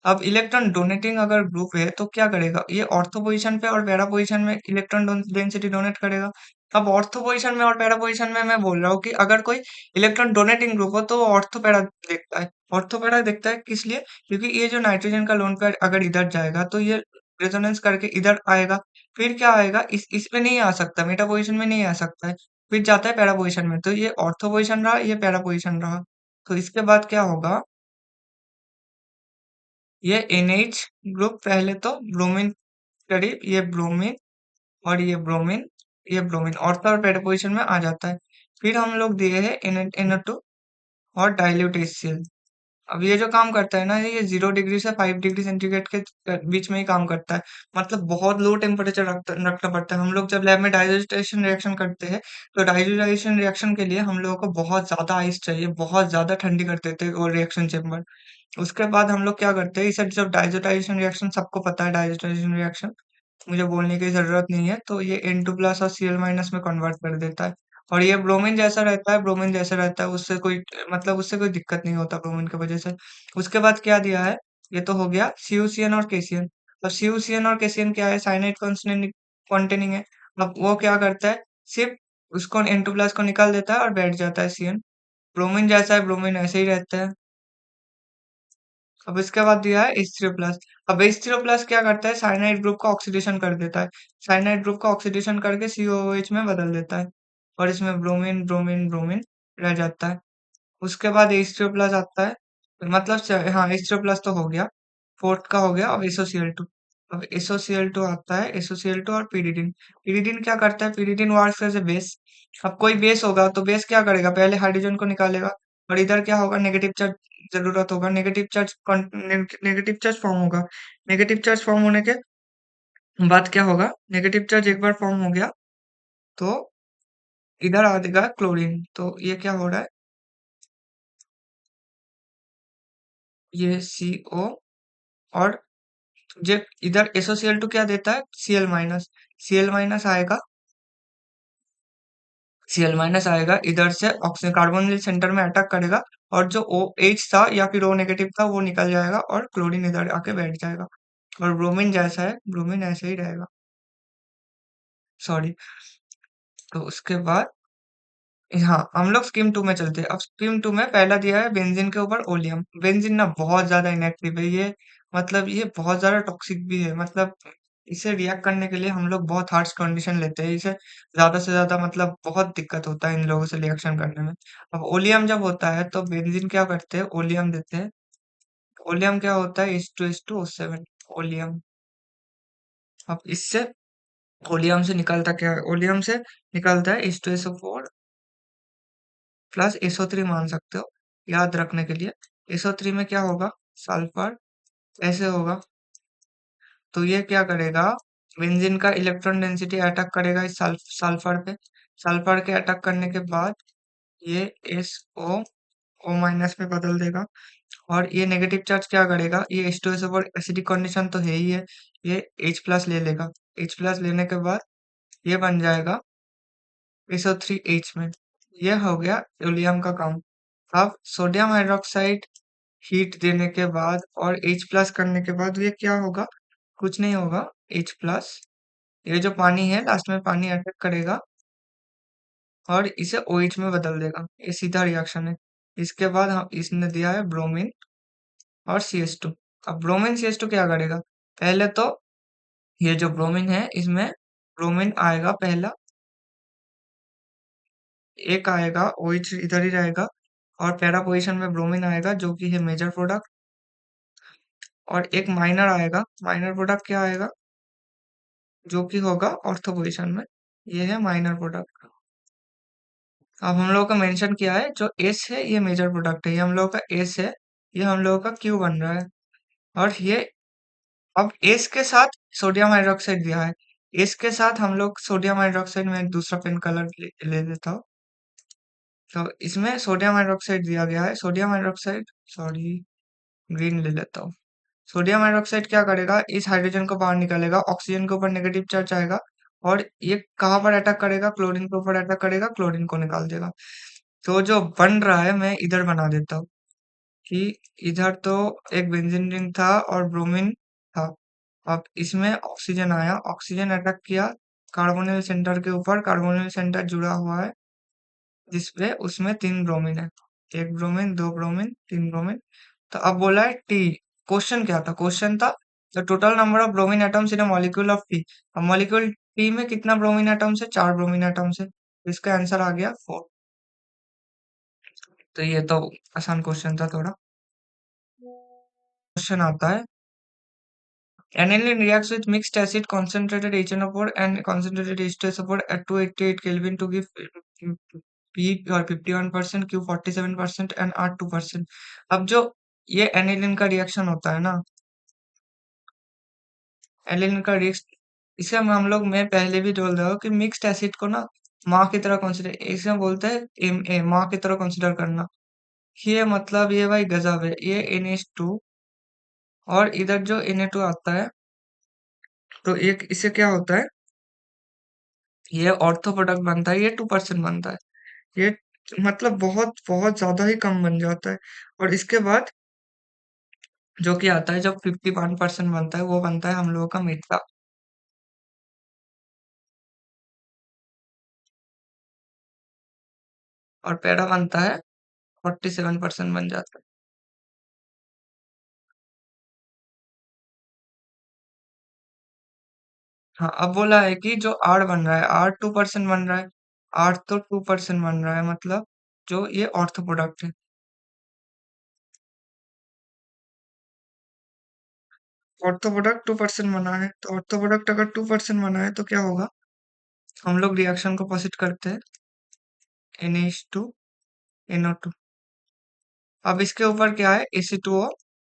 अब इलेक्ट्रॉन डोनेटिंग अगर ग्रुप है तो क्या करेगा? ये ऑर्थो पोजीशन पे और पैरा पोजीशन में इलेक्ट्रॉन डेंसिटी डोनेट करेगा। अब ऑर्थो पोजीशन में और पैरा पोजीशन में मैं बोल रहा हूँ कि अगर कोई इलेक्ट्रॉन डोनेटिंग ग्रुप हो तो वो ऑर्थो पैरा देखता है। ऑर्थो पैरा देखता है किस लिए? क्योंकि ये जो नाइट्रोजन का लोन पेयर अगर इधर जाएगा तो ये रेजोनेंस करके इधर आएगा। फिर क्या आएगा? इस पे नहीं आ सकता, मेटा पोजीशन में नहीं आ सकता है। फिर जाता है पैरा पोजीशन में, तो ये ऑर्थो पोजीशन रहा, ये पैरा पोजीशन रहा। तो इसके बाद क्या होगा? ये NH ग्रुप पहले तो ब्रोमीन करीब, ये ब्रोमीन और ये ब्रोमीन, ये ब्रोमीन ऑर्थो और पैरा पोजीशन में आ जाता है। फिर हम लोग दिए हैं NO2 और डाइल्यूट HCl। अब ये जो काम करता है ना, ये 0 डिग्री से 5 डिग्री सेंटीग्रेड के बीच में ही काम करता है। मतलब बहुत लो टेम्परेचर रखना पड़ता है। हम लोग जब लैब में डाइजेस्टेशन रिएक्शन करते हैं, तो डाइजेस्टेशन रिएक्शन के लिए हम लोगों को बहुत ज्यादा आइस चाहिए, बहुत ज्यादा ठंडी कर देते हैं वो रिएक्शन चेम्बर। उसके बाद हम लोग क्या करते हैं, इसे जब डाइजेस्टाइजेशन रिएक्शन, सबको पता है डाइजेस्टाइजेशन रिएक्शन, मुझे बोलने की ज़रूरत नहीं है, तो ये N2+ और Cl- में कन्वर्ट कर देता है। और ये ब्रोमीन जैसा रहता है, ब्रोमीन जैसा रहता है, उससे कोई, मतलब उससे कोई दिक्कत नहीं होता ब्रोमीन की वजह से। उसके बाद क्या दिया है? ये तो हो गया CuCN और KCN। अब CuCN और KCN क्या है? साइनाइड कॉन्टेनिंग है। अब वो क्या करता है? सिर्फ उसको N2+ को निकाल देता है और बैठ जाता है CN। ब्रोमीन जैसा है, ब्रोमीन ऐसे ही रहता है। अब इसके बाद दिया है H3+। अब H3+ क्या करता है? साइनाइड ग्रुप का ऑक्सीडेशन कर देता है। साइनाइड ग्रुप का ऑक्सीडेशन करके COOH में बदल देता है, और इसमें ब्रोमीन ब्रोमीन ब्रोमीन रह जाता है। उसके बाद H3+ आता है, मतलब हाँ, H3+ तो हो गया, फोर्थ का हो गया। अब SOCl2। अब SOCl2 आता है, SOCl2 और pyridine। pyridine क्या करता है? pyridine works as a base. अब कोई बेस होगा तो बेस क्या करेगा? पहले हाइड्रोजन को निकालेगा, और इधर क्या होगा? नेगेटिव चार्ज जरूरत होगा, नेगेटिव चार्ज फॉर्म होगा। नेगेटिव चार्ज फॉर्म होने के बाद क्या होगा? नेगेटिव चार्ज एक बार फॉर्म हो गया तो इधर आ जाएगा क्लोरीन। तो ये क्या हो रहा है? ये CO, और जे इधर SOCl2 क्या देता है? Cl-। Cl- आएगा, Cl- आएगा इधर से, ऑक्सीजन कार्बोनिल सेंटर में अटैक करेगा, और जो OH था या फिर O नेगेटिव था वो निकल जाएगा, और क्लोरीन इधर आके बैठ जाएगा। और ब्रोमीन जैसा है, ब्रोमीन ऐसे ही रहेगा। सॉरी। तो उसके बाद हाँ, हम लोग स्कीम 2 में चलते हैं। अब स्कीम 2 में पहला दिया है बेंजीन के ऊपर ओलियम। बेंजीन ना बहुत ज्यादा इनएक्टिव है ये, मतलब ये बहुत ज्यादा टॉक्सिक भी है। मतलब इसे रिएक्ट करने के लिए हम लोग बहुत हार्श कंडीशन लेते हैं, इसे ज्यादा से ज्यादा, मतलब बहुत दिक्कत होता है इन लोगों से रिएक्शन करने में। अब ओलियम जब होता है तो बेंजीन क्या करते हैं? ओलियम देते हैं। ओलियम क्या होता है? H2H2O7 oleum. अब इससे ओलियम से निकलता क्या है? ओलियम से निकलता है H2SO4 प्लस SO3 मान सकते हो, याद रखने के लिए। SO3 में क्या होगा? सल्फर, ऐसे होगा। तो ये क्या करेगा? बेंजीन का इलेक्ट्रॉन डेंसिटी अटैक करेगा इस सल्फर पे। सल्फर के अटैक करने के बाद ये SO O माइनस में बदल देगा। और ये नेगेटिव चार्ज क्या करेगा? ये H2SO4 एसिडिक कंडीशन तो है ही है, ये H प्लस ले लेगा। H प्लस लेने के बाद ये बन जाएगा SO3H में। ये हो गया ओलियम का काम। अब सोडियम हाइड्रोक्साइड हीट देने के बाद और H प्लस करने के बाद ये क्या होगा? कुछ नहीं होगा, H प्लस, ये जो पानी है लास्ट में पानी अटैक करेगा और इसे OH में बदल देगा। ये सीधा रिएक्शन है। इसके बाद हम इसने दिया है ब्रोमीन और CH2। अब ब्रोमीन CH2 क्या करेगा? पहले तो ये जो ब्रोमीन है इसमें ब्रोमीन आएगा पहला, एक आएगा OH इधर ही रहेगा और पहला पोजीशन में ब्रोमीन आएगा जो कि है मेजर प्रोडक्ट, और एक माइनर आएगा। माइनर प्रोडक्ट क्या आएगा? जो कि होगा ऑर्थो पोजीशन में। ये है माइनर प्रोडक्ट। अब हम लोगों का मेंशन किया है जो एस है ये मेजर प्रोडक्ट है, ये हम लोगों का एस है, ये हम लोगों का क्यू बन रहा है। और ये अब एस के साथ सोडियम हाइड्रोक्साइड दिया है। एस के साथ हम लोग सोडियम हाइड्रोक्साइड में एक दूसरा पेन कलर ले लेता हूँ। तो इसमें सोडियम हाइड्रोक्साइड दिया गया है। सोडियम हाइड्रोक्साइड, सॉरी, ग्रीन ले लेता हूँ। सोडियम हाइड्रोक्साइड क्या करेगा? इस हाइड्रोजन को बाहर निकालेगा, ऑक्सीजन के ऊपर नेगेटिव चार्ज आएगा और ये कहाँ पर अटैक करेगा? क्लोरीन के ऊपर अटैक करेगा, क्लोरीन को निकाल देगा। तो जो बन रहा है मैं इधर बना देता हूँ कि इधर तो एक बेंजीन रिंग था और ब्रोमीन था। अब इसमें ऑक्सीजन आया, ऑक्सीजन अटैक किया कार्बोनिल सेंटर के ऊपर। कार्बोनिल सेंटर जुड़ा हुआ है जिसपे उसमें 3 ब्रोमीन है। 1 ब्रोमीन, 2 ब्रोमीन, 3 ब्रोमीन। तो अब बोला है टी। क्वेश्चन क्या था? क्वेश्चन था the total number of bromine atoms in a molecule of T. अब मॉलिक्यूल टी में कितना ब्रोमीन एटम्स है? 4 ब्रोमीन एटम्स है। तो इसका आंसर आ गया 4। तो ये तो आसान क्वेश्चन था थोड़ा। क्वेश्चन आता है, aniline reacts with mixed acid concentrated HNO4 and concentrated H2SO4 at 288 Kelvin to give P और 51%, Q 47% and R 2%। अब जो ये aniline का रिएक्शन होता है ना, aniline का रिएक्शन, इसे हम लोग, मैं पहले भी बोल रहा हूँ कि मिक्स्ड एसिड को ना माँ की तरह कंसिडर, इसे बोलते हैं Ma, माँ की तरह कंसिडर करना। ये मतलब ये भाई गजब है। ये NH2 और इधर जो Na2 आता है, तो एक इससे क्या होता है? ये ऑर्थो प्रोडक्ट बनता है, ये 2% बनता है। ये मतलब बहुत बहुत ज्यादा ही कम बन जाता है। और इसके बाद जो कि आता है जब 51% बनता है, वो बनता है हम लोगों का मीठा। और पैरा बनता है 47% बन जाता है। हाँ, अब बोला है कि जो आर बन रहा है, आर 2% बन रहा है। आर तो 2% बन रहा है, मतलब जो ये ऑर्थो प्रोडक्ट है। ऑर्थो प्रोडक्ट 2% बना है, तो ऑर्थो प्रोडक्ट अगर 2% बना है तो क्या होगा? हम लोग रिएक्शन को प्रोसीड करते हैं, NH2 NO2। अब इसके ऊपर क्या है? Ac2O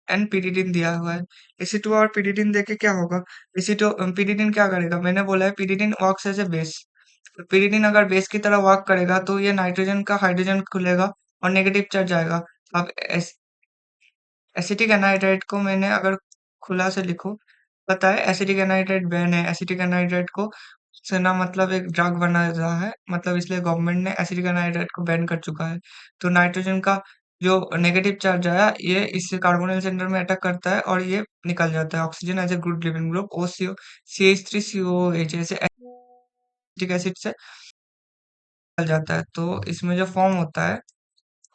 एंड pyridine दिया हुआ है। Ac2O और pyridine देके क्या होगा? Ac2 pyridine क्या करेगा? मैंने बोला है pyridine works as a base. pyridine अगर बेस की तरह वर्क करेगा तो ये नाइट्रोजन का हाइड्रोजन खुलेगा और नेगेटिव चार्ज आएगा। अब एसिटिक एनहाइड्राइड को मैंने अगर खुला से लिखूं, पता है एसिटिक एनहाइड्राइड बैन है। एसिटिक एनहाइड्राइड को से ना मतलब एक ड्रग बना रहा है, मतलब इसलिए गवर्नमेंट ने एसिटिक एनहाइड्राइड को बैन कर चुका है। तो नाइट्रोजन का जो नेगेटिव चार्ज आया ये इससे कार्बोनिल सेंटर में अटैक करता है और ये निकल जाता है। Oxygen as a good leaving group OCO CH3COOH ऐसे एसिटिक एसिड से निकल जाता है। तो इसमें जो फॉर्म होता है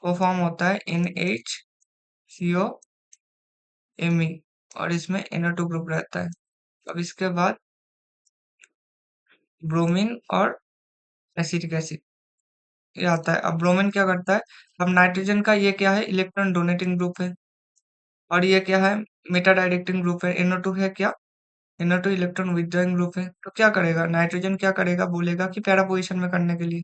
वो फॉर्म होता है NHCO Me, और इसमें NO2 ग्रुप रहता है। अब इसके बाद ब्रोमीन और एसिटिक एसिड ये आता है। अब ब्रोमीन क्या करता है? अब नाइट्रोजन का ये क्या है? इलेक्ट्रॉन डोनेटिंग ग्रुप है। और ये क्या है? मेटा डायरेक्टिंग ग्रुप है। NO2 है क्या? NO2 इलेक्ट्रॉन विथड्रॉइंग ग्रुप है, तो क्या करेगा नाइट्रोजन, क्या करेगा, बोलेगा कि पैरा पोजीशन में करने के लिए,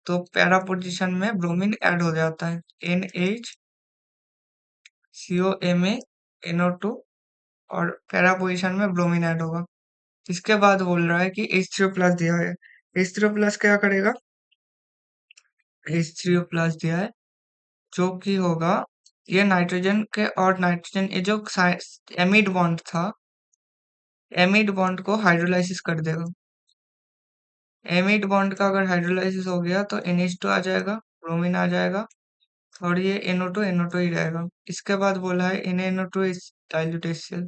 तो पैरा पोजीशन में ब्रोमीन ऐड हो जाता है, NHCOMa NO2, और पैरा पोजीशन में ब्रोमीन ऐड होगा। इसके बाद बोल रहा है कि H3O प्लस दिया है, H3O प्लस क्या करेगा, H3O प्लस दिया है जो कि होगा, ये नाइट्रोजन के और नाइट्रोजन, ये जो एमिड बॉन्ड था, एमिड बॉन्ड को हाइड्रोलाइसिस कर देगा। एमिड बॉन्ड का अगर हाइड्रोलाइसिस हो गया तो NH2 आ जाएगा, ब्रोमीन आ जाएगा, और ये NO2 ही रहेगा। इसके बाद बोला है NaNO2 is dilute HCl,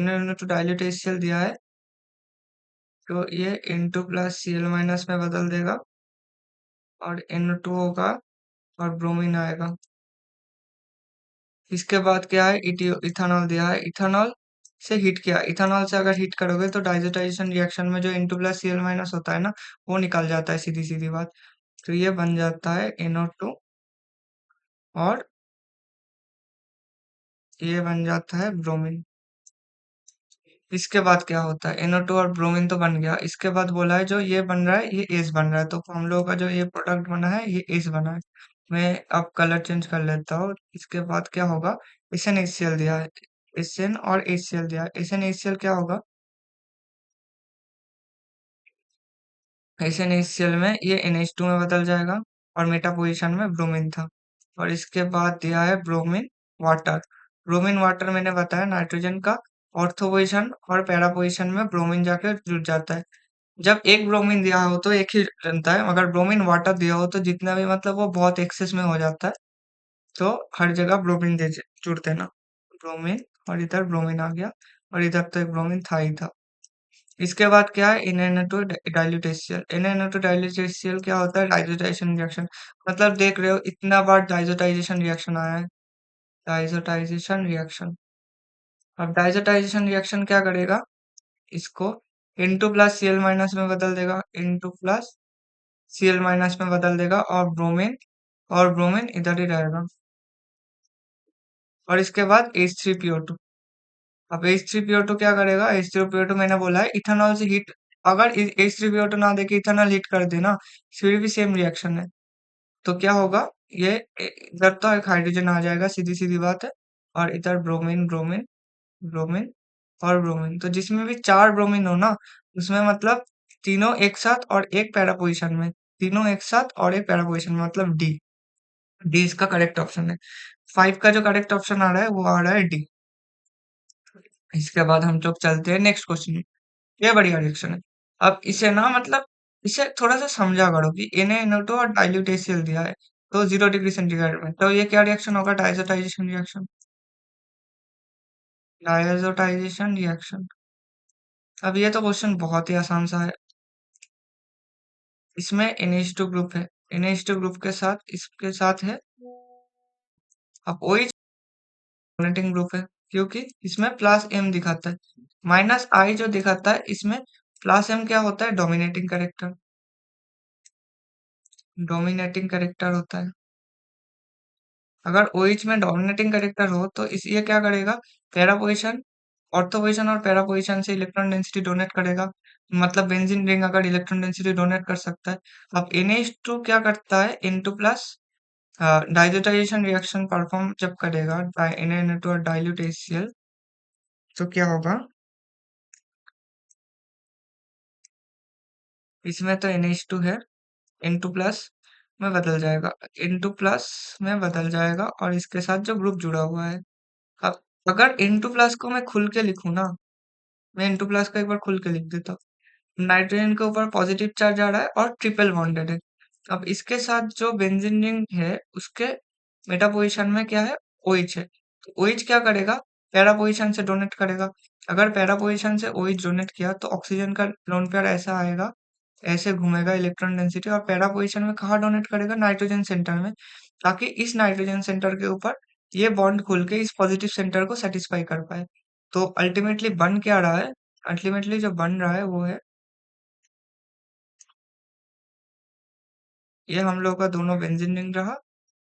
NaNO2 dilute HCl दिया है, तो ये N2 प्लस Cl माइनस में बदल देगा, और NO2 होगा, और ब्रोमीन आएगा। इसके बाद क्या है, इथेनॉल दिया है, इथेनॉल से हीट किया, इथेनॉल से अगर हीट करोगे तो डाइजोटाइजेशन रिएक्शन में जो N2 प्लस Cl माइनस होता है ना, वो निकल जाता है, सीधी सीधी बात। तो ये बन जाता है NO2, और ये बन जाता है ब्रोमीन। इसके बाद क्या होता है, NO2 और ब्रोमीन तो बन गया, इसके बाद बोला है जो ये बन रहा है ये एस बन रहा है, तो हम लोगों का जो ये प्रोडक्ट बना है ये एस बना है। मैं अब कलर चेंज कर लेता हूँ। इसके बाद क्या होगा, SnHCl दिया है, SN और HCl दिया है, SnHCl क्या होगा, SnHCl में ये NH2 में बदल जाएगा, और मेटा पोजीशन में ब्रोमीन था। और इसके बाद दिया है ब्रोमीन वाटर, ब्रोमीन वाटर मैंने बताया नाइट्रोजन का ऑर्थो पोजीशन और पैरा पोजीशन में ब्रोमीन जाके जुड़ जाता है। जब एक ब्रोमीन दिया हो तो एक ही बनता है, अगर ब्रोमीन वाटर दिया हो तो जितना भी, मतलब वो बहुत एक्सेस में हो जाता है, तो हर जगह ब्रोमीन दे जुड़ देना, ब्रोमीन, और इधर ब्रोमीन आ गया, और इधर तो एक ब्रोमीन था ही था। इसके बाद क्या है, NaNO2 dilute HCl, NaNO2 dilute HCl क्या होता है, डाइजोटाइजेशन रिएक्शन, मतलब देख रहे हो इतना बार डाइजोटाइजेशन रिएक्शन आया है, डाइजोटाइजेशन रिएक्शन। अब डाइजोटाइजेशन रिएक्शन क्या करेगा, इसको N2 प्लस Cl माइनस में बदल देगा, N2 प्लस Cl माइनस में बदल देगा, और ब्रोमीन इधर ही रहेगा, और इसके बाद H3PO2। अब H3PO2 क्या करेगा, H3PO2 मैंने बोला है इथेनॉल से हीट, अगर H3PO2 ना देके इथेनॉल हीट कर देना, फिर भी सेम रिएक्शन है, तो क्या होगा, ये इधर तो एक हाइड्रोजन आ जाएगा, सीधी सीधी बात है, और इधर ब्रोमीन ब्रोमीन ब्रोमीन और ब्रोमीन, तो जिसमें भी चार ब्रोमीन हो ना, उसमें मतलब तीनों एक साथ और एक पैरा पोजीशन में, तीनों एक साथ और एक पैरा पोजीशन में, मतलब डी, डी इसका करेक्ट ऑप्शन है। 5 का जो करेक्ट ऑप्शन आ रहा है वो आ रहा है डी। इसके बाद हम लोग चलते हैं नेक्स्ट क्वेश्चन। ये बढ़िया रिएक्शन है। अब इसे ना, मतलब इसे थोड़ा सा समझा करो कि NaNO2 और डाइल्यूट HCl दिया है, तो 0 डिग्री सेंटीग्रेड में, तो ये क्या रिएक्शन होगा, डायजोटाइजेशन रिएक्शन, डायजोटाइजेशन रिएक्शन। अब ये तो क्वेश्चन बहुत ही आसान सा है। इसमें NH2 ग्रुप है, NH2 ग्रुप के साथ इसके साथ है, अब OH डोनेटिंग ग्रुप है, क्योंकि इसमें प्लस M दिखाता है, माइनस I जो दिखाता है इसमें प्लस M क्या होता है, डोमिनेटिंग कैरेक्टर, डोमिनेटिंग कैरेक्टर होता है। अगर OH में डोमिनेटिंग कैरेक्टर हो तो इस ये क्या करेगा, पैरा पोजीशन, ऑर्थो पोजीशन और पैरा पोजीशन से इलेक्ट्रॉन डेंसिटी डोनेट करेगा, मतलब बेंजीन रिंग अगर इलेक्ट्रॉन डेंसिटी डोनेट कर सकता है। अब NH2 क्या करता है, N2 plus diazotization reaction perform जब करेगा NaNO2 और डाइल्यूट HCl, तो क्या होगा, इसमें तो NH2 है, N2 प्लस में बदल जाएगा, N2 प्लस में बदल जाएगा, और इसके साथ जो ग्रुप जुड़ा हुआ है। अब अगर N2 प्लस को मैं खुल के लिखूं ना, मैं N2 प्लस को एक बार खुल के लिख देता हूँ, नाइट्रोजन के ऊपर पॉजिटिव चार्ज आ रहा है और ट्रिपल बॉन्डेड है। अब इसके साथ जो बेंजीन रिंग है उसके मेटा पोजीशन में क्या है, OH है, तो OH क्या करेगा, पैरा पोजीशन से डोनेट करेगा। अगर पैरा पोजीशन से OH डोनेट किया तो ऑक्सीजन का लोन पेयर ऐसा आएगा, ऐसे घूमेगा इलेक्ट्रॉन डेंसिटी, और पैरा पोजीशन में कहाँ डोनेट करेगा, नाइट्रोजन सेंटर में, ताकि इस नाइट्रोजन सेंटर के ऊपर ये बॉन्ड खुल के इस पॉजिटिव सेंटर को सेटिस्फाई कर पाए। तो अल्टीमेटली बन क्या रहा है, अल्टीमेटली जो बन रहा है वो है, ये हम लोग का दोनों बेंजीन रिंग रहा,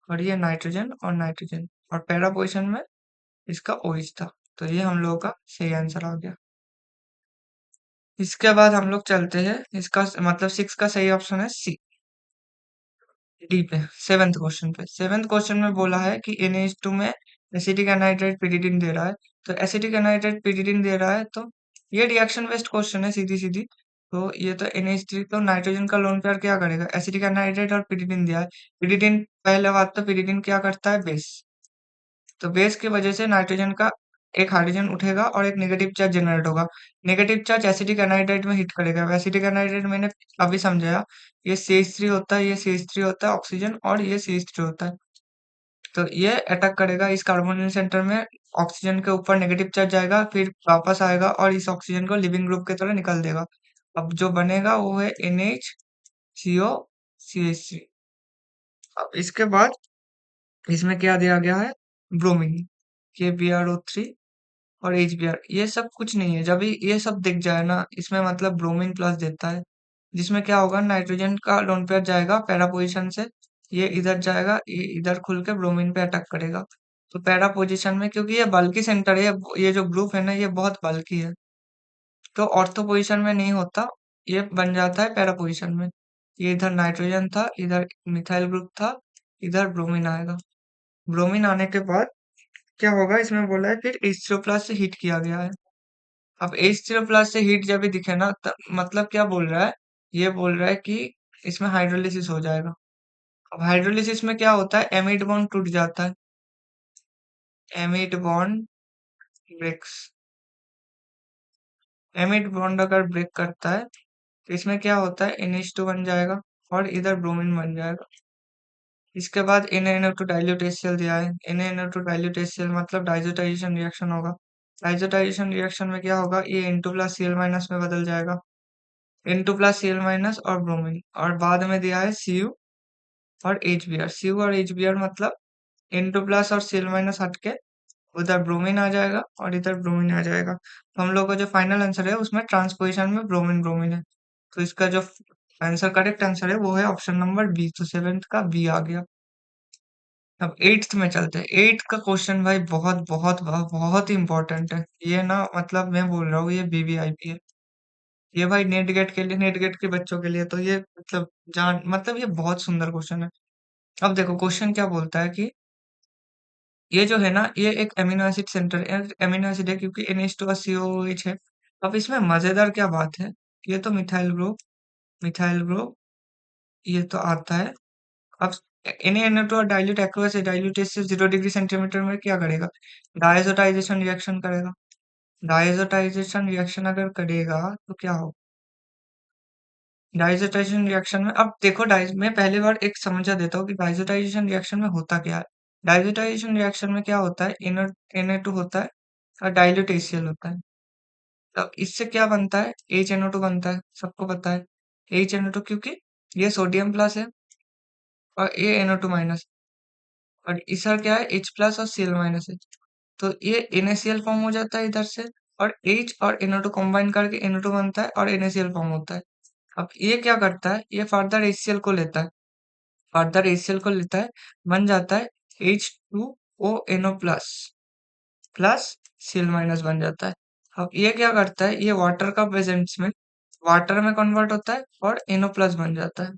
और ये नाइट्रोजन और नाइट्रोजन, और पैरा पोजीशन में इसका OH था। तो ये हम लोगों का सही आंसर आ गया। इसके बाद हम लोग चलते हैं, इसका मतलब 6 का सही ऑप्शन है सी, डी पे, सेवेंथ क्वेश्चन पे। सेवेंथ क्वेश्चन में बोला है कि NH2 में एसिटिक एनहाइड्राइड pyridine दे रहा है। तो एसिटिक एनहाइड्राइड pyridine दे रहा है, तो ये रिएक्शन बेस्ड क्वेश्चन है सीधी सीधी। तो ये तो NH3, तो नाइट्रोजन का लोन पेयर क्या करेगा, एसिटिक एनहाइड्राइड और pyridine दिया है। pyridine, पहले बात तो pyridine क्या करता है, बेस। तो बेस की वजह से नाइट्रोजन का एक हाइड्रोजन उठेगा और एक नेगेटिव चार्ज जनरेट होगा। नेगेटिव चार्ज एसिटिक एनहाइड्राइड में हिट करेगा। एसिटिक एनहाइड्राइड मैंने अभी समझाया, ये CH3 होता है, ये CH3 होता है ऑक्सीजन, और ये CH3 होता है। तो ये अटैक करेगा इस कार्बोनिल सेंटर में, ऑक्सीजन के ऊपर नेगेटिव चार्ज जाएगा, फिर वापस आएगा और इस ऑक्सीजन को लिविंग ग्रुप की तरह निकल देगा। अब जो बनेगा वो है NH CO CH3। अब इसके बाद इसमें क्या दिया गया है, ब्रोमीन, KBrO3 और HBr। ये सब कुछ नहीं है। जब ये सब दिख जाए ना, इसमें मतलब ब्रोमीन प्लस देता है, जिसमें क्या होगा, नाइट्रोजन का लोन पेयर जाएगा पैरा पोजीशन से, ये इधर जाएगा, ये इधर खुल के ब्रोमीन पे अटैक करेगा। तो पैरा पोजीशन में, क्योंकि ये बल्की सेंटर है, ये जो ग्रुप है ना, ये बहुत बल्की है, तो ऑर्थो पोजीशन में नहीं होता, ये बन जाता है पैरा पोजीशन में। ये इधर नाइट्रोजन था, इधर मिथाइल ग्रुप था, इधर ब्रोमीन आएगा। ब्रोमीन आने के बाद क्या होगा, इसमें बोला है फिर H3O प्लस से हीट किया गया है। अब H3O प्लस से हीट जब भी दिखे ना, मतलब क्या बोल रहा है, ये बोल रहा है कि इसमें हाइड्रोलिसिस हो जाएगा। अब हाइड्रोलिसिस में क्या होता है, एमिड बॉन्ड टूट जाता है, amide bond breaks. Amide bond अगर ब्रेक करता है, तो इसमें क्या होता है, NH2 बन जाएगा और इधर ब्रोमीन बन जाएगा। इसके बाद NaNO2 डाइल्यूट HCl दिया है। NaNO2 डाइल्यूट HCl मतलब डाइजोटाइजेशन रिएक्शन होगा। डाइजोटाइजेशन रिएक्शन में क्या होगा, ये N2 प्लस Cl माइनस में बदल जाएगा, N2 प्लस Cl माइनस और ब्रोमीन। और बाद में दिया है Cu और HBr। Cu और HBr मतलब N2 प्लस और Cl माइनस हटके उधर ब्रोमीन आ जाएगा और इधर ब्रोमीन आ जाएगा। तो हम लोग का जो फाइनल आंसर है, उसमें ट्रांसपोजिशन में ब्रोमीन ब्रोमीन है। तो इसका जो आंसर, करेक्ट आंसर है, वो है ऑप्शन नंबर बी। तो सेवेंथ का बी आ गया। अब एट्थ में चलते हैं। एट्थ का क्वेश्चन भाई बहुत बहुत बहुत बहुत ही इंपॉर्टेंट है। ये ना, मतलब मैं बोल रहा हूँ, ये VVIP है। ये भाई नेट गेट के लिए, नेट गेट के बच्चों के लिए तो ये मतलब जान, मतलब ये बहुत सुंदर क्वेश्चन है। अब देखो क्वेश्चन क्या बोलता है कि ये जो है ना, ये एक amino acid centre, amino acid है, क्योंकि NH2 COOH है। अब इसमें मजेदार क्या बात है, ये तो मिथाइल ग्रुप, मिथाइल ग्रुप, ये तो आता है। अब NaNO2 और डाइल्यूट एक्वस है, डाइल्यूट से 0 डिग्री सेंटीमीटर में क्या करेगा, डायजोटाइजेशन रिएक्शन करेगा। डायजोटाइजेशन रिएक्शन अगर करेगा तो क्या हो, डायजोटाइजेशन रिएक्शन में, अब देखो डाइज मैं पहली बार एक समझा देता हूँ कि डायजोटाइजेशन रिएक्शन में होता क्या है। डायजोटाइजेशन रिएक्शन में क्या होता है, Na2 होता है और डाइल्यूट HCl होता है। तो इससे क्या बनता है, HNO2 बनता है, सबको पता है। HNO2, क्योंकि ये सोडियम प्लस है और ये NO2 माइनस, और इसका क्या है, H प्लस और Cl माइनस है। तो ये NaCl फॉर्म हो जाता है इधर से, और H और NO2 कंबाइन करके NO2 बनता है और NaCl फॉर्म होता है। अब ये क्या करता है, ये फर्दर HCl को लेता है, फर्दर HCl को लेता है, बन जाता है H2ONO plus, plus Cl minus बन जाता है। अब ये क्या करता है, ये वाटर का प्रेजेंस में वाटर में कन्वर्ट होता है और NO प्लस बन जाता है।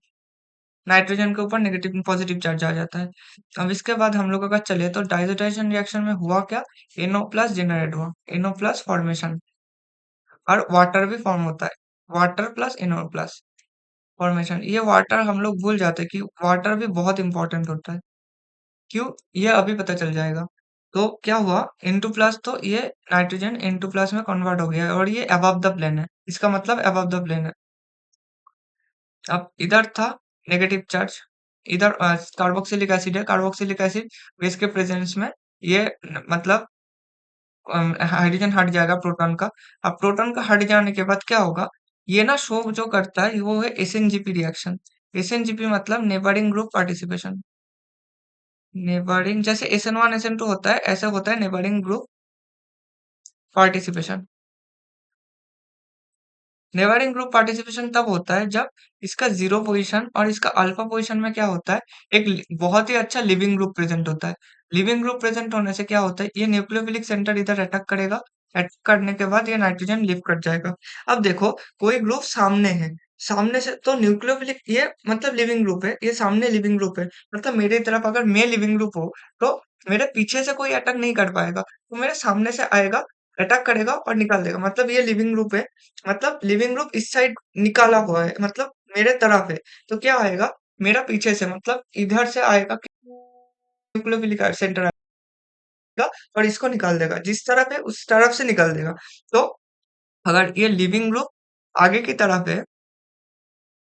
नाइट्रोजन के ऊपर नेगेटिव पॉजिटिव चार्ज आ जाता है। अब इसके बाद हम लोग अगर चले तो डाइजोटाइजेशन रिएक्शन में हुआ क्या, NO प्लस जनरेट हुआ, NO प्लस फॉर्मेशन, और वाटर भी फॉर्म होता है, water plus NO plus formation. ये वाटर हम लोग भूल जाते हैं कि वाटर भी बहुत इंपॉर्टेंट होता है। क्यों, ये अभी पता चल जाएगा। तो क्या हुआ, N2 प्लस, तो ये नाइट्रोजन N2 प्लस में कन्वर्ट हो गया है और ये अबव द प्लेन है, इसका मतलब अबव द प्लेन है। अब इधर था नेगेटिव चार्ज, इधर कार्बोक्सिलिक एसिड है, कार्बोक्सिलिक एसिड बेस के प्रेजेंस में ये मतलब हाइड्रोजन हट जाएगा प्रोटॉन का। अब प्रोटॉन का हट जाने के बाद क्या होगा, ये ना शो जो करता है वो है SNGP रिएक्शन। SNGP मतलब नेबरिंग ग्रुप पार्टिसिपेशन। नेबरिंग, जैसे SN1 SN2 होता है, ऐसा होता है neighbouring group participation. Neighbouring group participation तब होता है जब इसका जीरो पोजीशन और इसका अल्फा पोजीशन में क्या होता है, एक बहुत ही अच्छा लिविंग ग्रुप प्रेजेंट होता है। लिविंग ग्रुप प्रेजेंट होने से क्या होता है, ये न्यूक्लियोफिलिक सेंटर इधर अटैक करेगा, अटैक करने के बाद ये नाइट्रोजन लिफ्ट कर जाएगा। अब देखो कोई ग्रुप सामने है, सामने से तो न्यूक्लियोफिलिक ये मतलब लिविंग ग्रुप है, ये सामने लिविंग ग्रुप है, मतलब मेरी तरफ अगर मैं लिविंग ग्रुप हो तो मेरे पीछे से कोई अटैक नहीं कर पाएगा, तो मेरे सामने से आएगा, अटैक करेगा और निकाल देगा, मतलब ये लिविंग ग्रुप है। मतलब लिविंग ग्रुप इस साइड निकाला हुआ है, मतलब मेरे तरफ है, तो क्या आएगा, मेरा पीछे से मतलब इधर से आएगा, न्यूक्लियोफिलिक सेंटर आएगा और इसको निकाल देगा, जिस तरफ है उस तरफ से निकाल देगा। तो अगर ये लिविंग ग्रुप आगे की तरफ है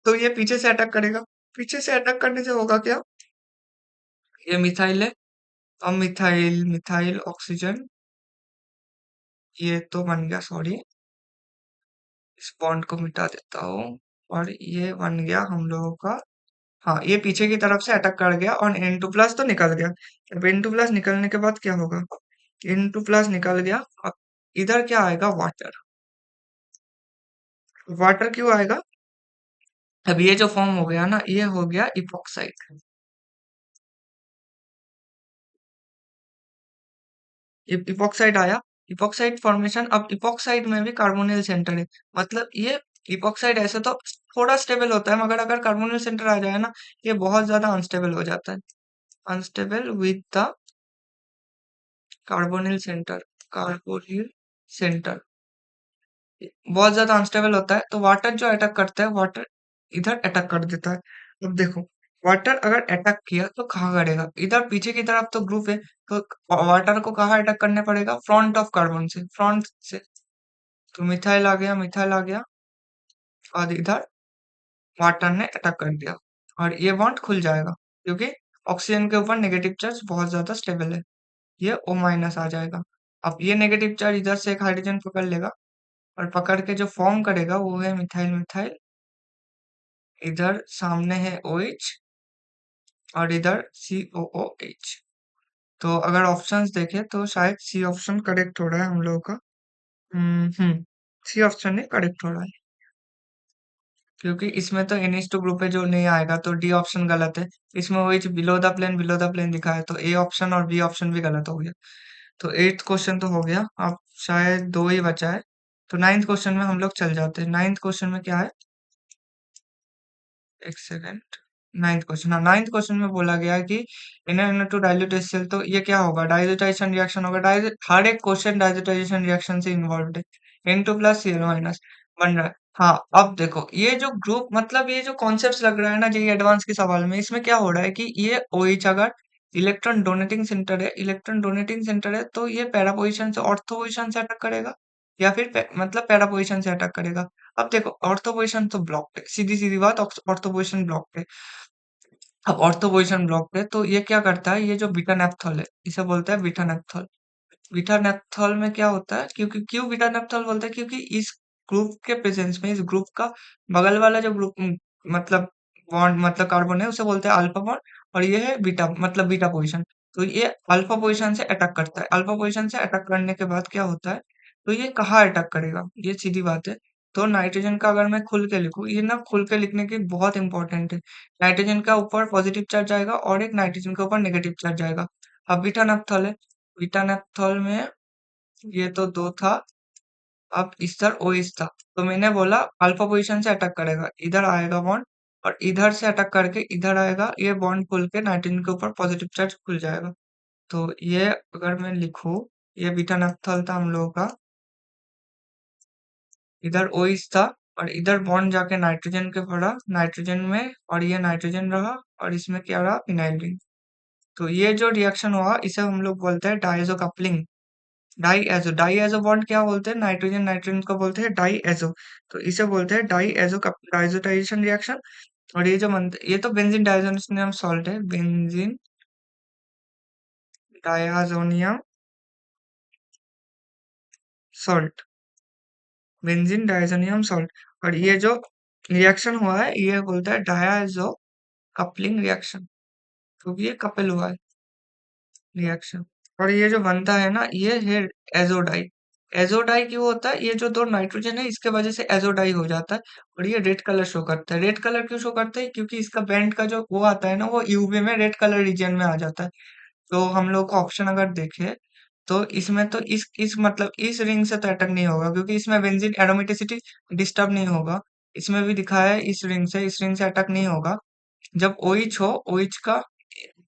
तो ये पीछे से अटैक करेगा, पीछे से अटैक करने से होगा क्या, ये मिथाइल है, अब मिथाइल मिथाइल ऑक्सीजन, ये तो बन गया, सॉरी इस बॉन्ड को मिटा देता हूँ, और ये बन गया हम लोगों का, हाँ ये पीछे की तरफ से अटैक कर गया और N2+ तो निकल गया। अब N2+ निकलने के बाद क्या होगा, N2+ निकल गया, अब इधर क्या आएगा, वाटर। वाटर क्यों आएगा, अब ये जो फॉर्म हो गया ना, ये हो गया इपॉक्साइड। इपॉक्साइड आया, इपॉक्साइड फॉर्मेशन, अब इपॉक्साइड में भी कार्बोनिल सेंटर है, मतलब ये इपॉक्साइड ऐसे तो थोड़ा स्टेबल होता है, मगर अगर कार्बोनिल सेंटर आ जाए ना, ये बहुत ज्यादा अनस्टेबल हो जाता है, unstable with the carbonyl centre, carbonyl centre बहुत ज्यादा अनस्टेबल होता है, तो वाटर जो अटैक करता है, वाटर इधर अटैक कर देता है। अब देखो वाटर अगर अटैक किया तो कहाँ करेगा, इधर पीछे की तरफ तो ग्रुप है, तो वाटर को कहाँ अटैक करने पड़ेगा, फ्रंट ऑफ कार्बन से, फ्रंट से, तो मिथाइल आ गया, मिथाइल आ गया, और इधर वाटर ने अटैक कर दिया, और ये बॉन्ड खुल जाएगा, क्योंकि ऑक्सीजन के ऊपर नेगेटिव चार्ज बहुत ज्यादा स्टेबल है, ये O- आ जाएगा। अब ये नेगेटिव चार्ज इधर से एक हाइड्रोजन पकड़ लेगा, और पकड़ के जो फॉर्म करेगा वो है मिथाइल मिथाइल, इधर सामने है OH और इधर COOH। तो अगर ऑप्शंस देखें तो शायद सी ऑप्शन करेक्ट हो रहा है हम लोगों का। सी ऑप्शन ही करेक्ट हो रहा है, क्योंकि इसमें तो NH2 ग्रुप है जो नहीं आएगा, तो डी ऑप्शन गलत है। इसमें OH बिलो द प्लेन दिखा है, तो ए ऑप्शन और बी ऑप्शन भी गलत हो गया। तो 8th क्वेश्चन तो हो गया, अब शायद दो ही बचा है, तो 9th क्वेश्चन में हम लोग चल जाते हैं। 9th क्वेश्चन में क्या है, एक सेकेंड, 9th क्वेश्चन, हाँ 9th क्वेश्चन में बोला गया है कि NaNO2 डाइल्यूट HCl, तो ये क्या होगा, डाइल्यूटाइजेशन रिएक्शन होगा, हर एक क्वेश्चन डाइल्यूटाइजेशन रिएक्शन से इन्वॉल्व है, N2+Cl- बन रहा है। हाँ अब देखो ये जो ग्रुप मतलब ये जो कॉन्सेप्ट लग रहा है ना जेई एडवांस के सवाल में, इसमें क्या हो रहा है कि ये OH अगर इलेक्ट्रॉन डोनेटिंग सेंटर है, इलेक्ट्रॉन डोनेटिंग सेंटर है, तो ये पैरा पोजिशन से ऑर्थो पोजिशन से अटैक करेगा, या फिर मतलब पैरा पोजिशन से अटैक करेगा। अब देखो ऑर्थो पोजिशन तो ब्लॉक्ड है, सीधी सीधी बात, ऑर्थो पोजिशन ब्लॉक्ड है। अब ऑर्थो पोजिशन ब्लॉक्ड है तो ये क्या करता है, ये जो बीटा नेप्थॉल है इसे बोलता है बीटा नेप्थॉल। बीटा नेप्थॉल में क्या होता है, क्योंकि क्यों बीटा नेप्थॉल बोलते हैं, क्योंकि इस ग्रुप के प्रेजेंस में, इस ग्रुप का बगल वाला जो ग्रुप मतलब बॉन्ड मतलब कार्बन है उसे बोलते हैं अल्फा बॉन्ड, और ये है बीटा मतलब बीटा पोजीशन। तो ये अल्फा पोजीशन से अटैक करता है, अल्फा पोजीशन से अटैक करने के बाद क्या होता है, तो ये कहाँ अटैक करेगा, ये सीधी बात है। तो नाइट्रोजन का अगर मैं खुल के लिखूं, ये ना खुल के लिखने की बहुत इंपॉर्टेंट है, नाइट्रोजन का ऊपर पॉजिटिव चार्ज आएगा और एक नाइट्रोजन के ऊपर नेगेटिव चार्ज आएगा। अब बीटा नेप्थॉल है, बीटा नेप्थॉल में ये तो दो था, अब इस तरह ओ इस था, तो मैंने बोला अल्फा पोजीशन से अटैक करेगा, इधर आएगा बॉन्ड, और इधर से अटैक करके इधर आएगा, ये बॉन्ड खुल के नाइट्रोजन के ऊपर पॉजिटिव चार्ज खुल जाएगा। तो ये अगर मैं लिखूं, ये बीटा नप्थल था हम लोगों का, इधर ओ इस था, और इधर बॉन्ड जाके नाइट्रोजन के पड़ा, नाइट्रोजन में, और ये नाइट्रोजन रहा, और इसमें क्या रहा, फिनाइल रिंग। तो ये जो रिएक्शन हुआ इसे हम लोग बोलते हैं diazo coupling. Diazo bond क्या बोलते हैं, नाइट्रोजन नाइट्रोजन को बोलते हैं डाई एजो, तो इसे बोलते हैं डाई एजो डाइजोटाइजेशन रिएक्शन। और ये जो ये तो बेंजीन डाइजोनियम सॉल्ट है, benzene diazonium salt, benzene diazonium salt, और ये जो रिएक्शन हुआ है ये बोलता है डायाजो कपलिंग रिएक्शन, क्योंकि ये कपल हुआ है रिएक्शन। और ये जो बनता है ना ये है एजोडाई, एज़ोडाई क्यों होता है? ये जो 2 नाइट्रोजन है इसके वजह से एज़ोडाई हो जाता है और ये रेड कलर शो करता है। रेड कलर क्यों शो करता है? क्योंकि इसका बैंड का जो वो आता है ना वो यूवी में रेड कलर रीजन में आ जाता है। तो हम लोग ऑप्शन अगर देखें तो इसमें तो इस मतलब इस रिंग से तो अटैक नहीं होगा क्योंकि इसमें बेंजीन एरोमेटिसिटी डिस्टर्ब नहीं होगा। इसमें भी दिखाया है इस रिंग से अटैक नहीं होगा। जब OH हो, OH का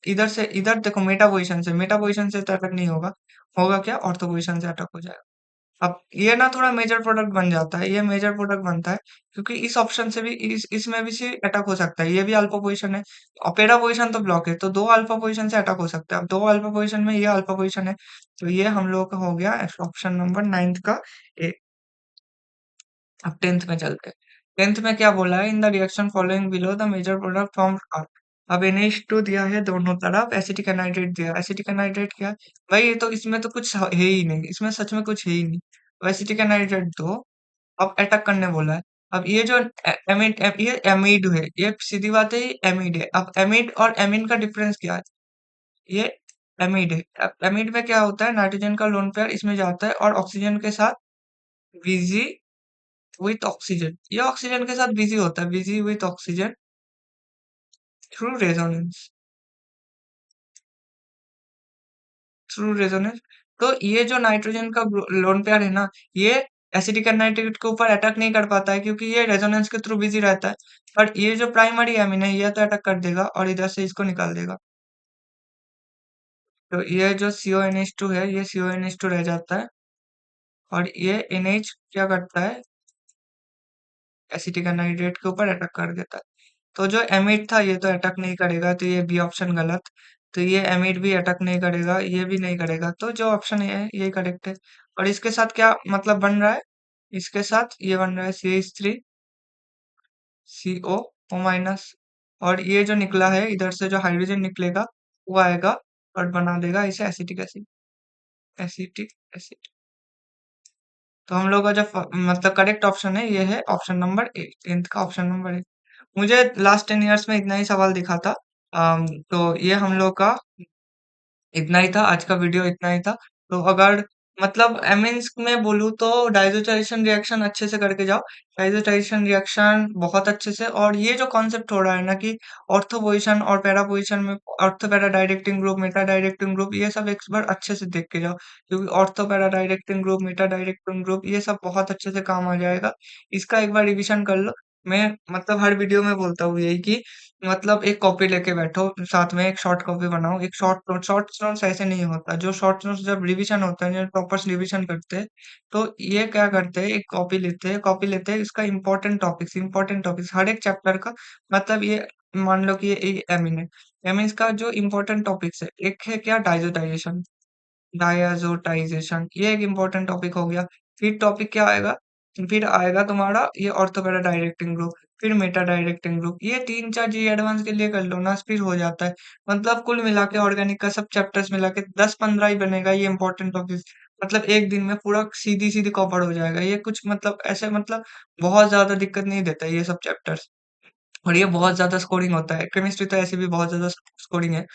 इधर से इधर देखो मेटा पोजीशन से तो अटैक नहीं होगा। होगा क्या? ऑर्थो पोजीशन से अटैक हो जाएगा। अब ये ना थोड़ा मेजर प्रोडक्ट बन जाता है, ये मेजर प्रोडक्ट बनता है क्योंकि इस ऑप्शन से भी इसमें भी से अटैक हो सकता है। ये भी अल्फा पोजीशन है, अपेरा पोजीशन तो ब्लॉक है, तो 2 अल्फा पोजीशन से अटैक हो सकता है। अब 2 अल्फा पोजीशन में ये अल्फा पोजीशन है, तो ये हम लोगों का हो गया ऑप्शन नंबर 9 का ए। अब 10th में चलते हैं। 10th में क्या बोला है? In the reaction following below the major product formed are. अब NH2 दिया है दोनों तरफ, एसिटिक एनहाइड्रेट दिया है। एसिटिक एनहाइड्रेट क्या है? भाई ये तो इसमें तो कुछ है ही नहीं, इसमें सच में कुछ है ही नहीं। तो एसिटिक एनहाइड्रेट दो, अब अटैक करने बोला है। अब ये जो ये एमिड है, ये सीधी बात है ये एमिड है। अब एमिड और एमीन का डिफरेंस क्या है? ये एमिड है। अब एमिड में क्या होता है? नाइट्रोजन का लोन पेयर इसमें जाता है और ऑक्सीजन के साथ बिजी विथ ऑक्सीजन, ये ऑक्सीजन के साथ बिजी होता है, busy with oxygen through resonance, through resonance. तो ये जो नाइट्रोजन का लोन पेयर है ना, ये एसिटिक एनाइड्रेट के ऊपर अटैक नहीं कर पाता है क्योंकि ये रेजोनेंस के थ्रू बिजी रहता है। पर ये जो प्राइमरी एमिन है ये तो अटैक कर देगा और इधर से इसको निकाल देगा। तो ये जो CONH2 है ये CONH2 रह जाता है और ये NH क्या करता है? एसिटिक एनाइड्रेट के ऊपर अटैक कर देता है। तो जो एमिड था ये तो अटैक नहीं करेगा, तो ये बी ऑप्शन गलत। तो ये एमिड भी अटैक नहीं करेगा, ये भी नहीं करेगा, तो जो ऑप्शन है ये करेक्ट है। और इसके साथ क्या मतलब बन रहा है? इसके साथ ये बन रहा है CH3 CO माइनस, और ये जो निकला है इधर से जो हाइड्रोजन निकलेगा वो आएगा और बना देगा इसे एसिटिक एसिड, एसिटिक एसिड। तो हम लोग का जो मतलब करेक्ट ऑप्शन है ये है ऑप्शन नंबर ए, 10th का ऑप्शन नंबर ए। मुझे लास्ट 10 इयर्स में इतना ही सवाल दिखा था। तो ये हम लोग का इतना ही था, आज का वीडियो इतना ही था। तो अगर मतलब एमिन्स में बोलूँ तो डाइज़ोटाइज़ेशन रिएक्शन अच्छे से करके जाओ। डाइज़ोटाइज़ेशन रिएक्शन बहुत अच्छे से, और ये जो कॉन्सेप्ट हो रहा है ना कि ऑर्थो पोज़ीशन और पैरा पोज़ीशन में ortho para directing group, Meta directing group, ये सब एक बार अच्छे से देख के जाओ। क्योंकि ortho para directing group, Meta directing group ये सब बहुत अच्छे से काम आ जाएगा। इसका एक बार रिविज़न कर लो। मैं मतलब हर वीडियो में बोलता हूँ यही कि मतलब एक कॉपी लेके बैठो, साथ में एक शॉर्ट कॉपी बनाओ, एक शॉर्ट नोट्स ऐसे नहीं होता। जो शॉर्ट नोट्स जब रिवीजन होता है, जब प्रॉपर रिवीजन करते हैं, तो ये क्या करते हैं, एक कॉपी लेते हैं, इसका इम्पोर्टेंट टॉपिक्स हर एक चैप्टर का, मतलब ये मान लो कि ये एमीन है। एमीन्स का जो इम्पोर्टेंट टॉपिक्स है, एक है क्या डायज़ोटाइज़ेशन, डायज़ोटाइज़ेशन ये एक इम्पोर्टेंट टॉपिक हो गया। फिर टॉपिक क्या आएगा? फिर आएगा तुम्हारा ये ऑर्थोपेरा डायरेक्टिंग ग्रुप, फिर मेटा डायरेक्टिंग ग्रुप। ये 3-4 जी एडवांस के लिए कर लो ना, फिर हो जाता है। मतलब कुल मिला के ऑर्गेनिक का सब चैप्टर्स मिला के 10-15 ही बनेगा ये इम्पोर्टेंट टॉपिक्स। मतलब एक दिन में पूरा सीधी-सीधी कवर हो जाएगा। ये कुछ मतलब ऐसे मतलब बहुत ज़्यादा दिक्कत नहीं देता है ये सब चैप्टर्स, और ये बहुत ज़्यादा स्कोरिंग होता है। केमिस्ट्री तो ऐसे भी बहुत ज़्यादा स्कोरिंग है।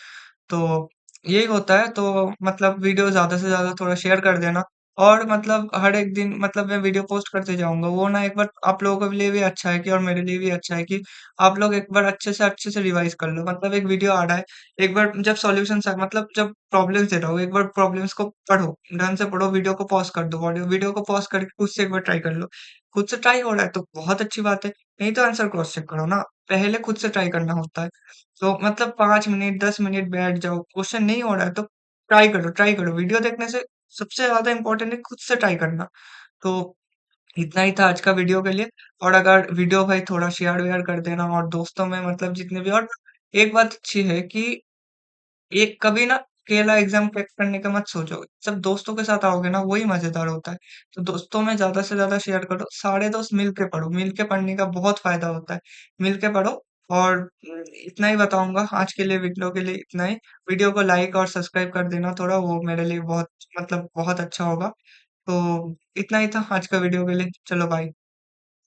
तो यही होता है, तो मतलब वीडियो ज़्यादा से ज़्यादा थोड़ा शेयर कर देना, और मतलब हर एक दिन मतलब मैं वीडियो पोस्ट करते जाऊँगा। वो ना एक बार आप लोगों के लिए भी अच्छा है कि, और मेरे लिए भी अच्छा है कि आप लोग एक बार अच्छे से रिवाइज़ कर लो। मतलब एक वीडियो आ रहा है, एक बार जब सॉल्यूशंस मतलब जब प्रॉब्लम्स दे रहा हूँ, एक बार प्रॉब्लम्स को पढ़ो, ढंग से पढ़ो, वीडियो को पॉज़ कर दो, वीडियो को पॉज़ करके खुद से एक बार ट्राई कर लो। खुद से ट्राई हो रहा है तो बहुत अच्छी बात है, नहीं तो आंसर क्रॉस चेक करो ना, पहले खुद से ट्राई करना होता है। तो मतलब 5 मिनट, 10 मिनट बैठ जाओ, क्वेश्चन नहीं हो रहा है तो ट्राई करो। वीडियो देखने से सबसे ज़्यादा इम्पोर्टेंट है खुद से ट्राई करना। तो इतना ही था आज का वीडियो के लिए, और अगर वीडियो भाई थोड़ा शेयर-वेयर कर देना, और दोस्तों में मतलब जितने भी, और एक बात अच्छी है कि एक कभी ना अकेला एग्ज़ाम क्रैक करने का मत सोचो। जब दोस्तों के साथ आओगे ना वही मज़ेदार होता है। तो दोस्तों में ज़्यादा से ज़्यादा शेयर करो, सारे दोस्त मिल के पढ़ो, मिल के पढ़ने का बहुत फ़ायदा होता है। मिल के पढ़ो, और इतना ही बताऊँगा आज के लिए, वीडियो के लिए इतना ही। वीडियो को लाइक और सब्सक्राइब कर देना थोड़ा, वो मेरे लिए बहुत मतलब बहुत अच्छा होगा। तो इतना ही था आज का वीडियो के लिए। चलो बाय।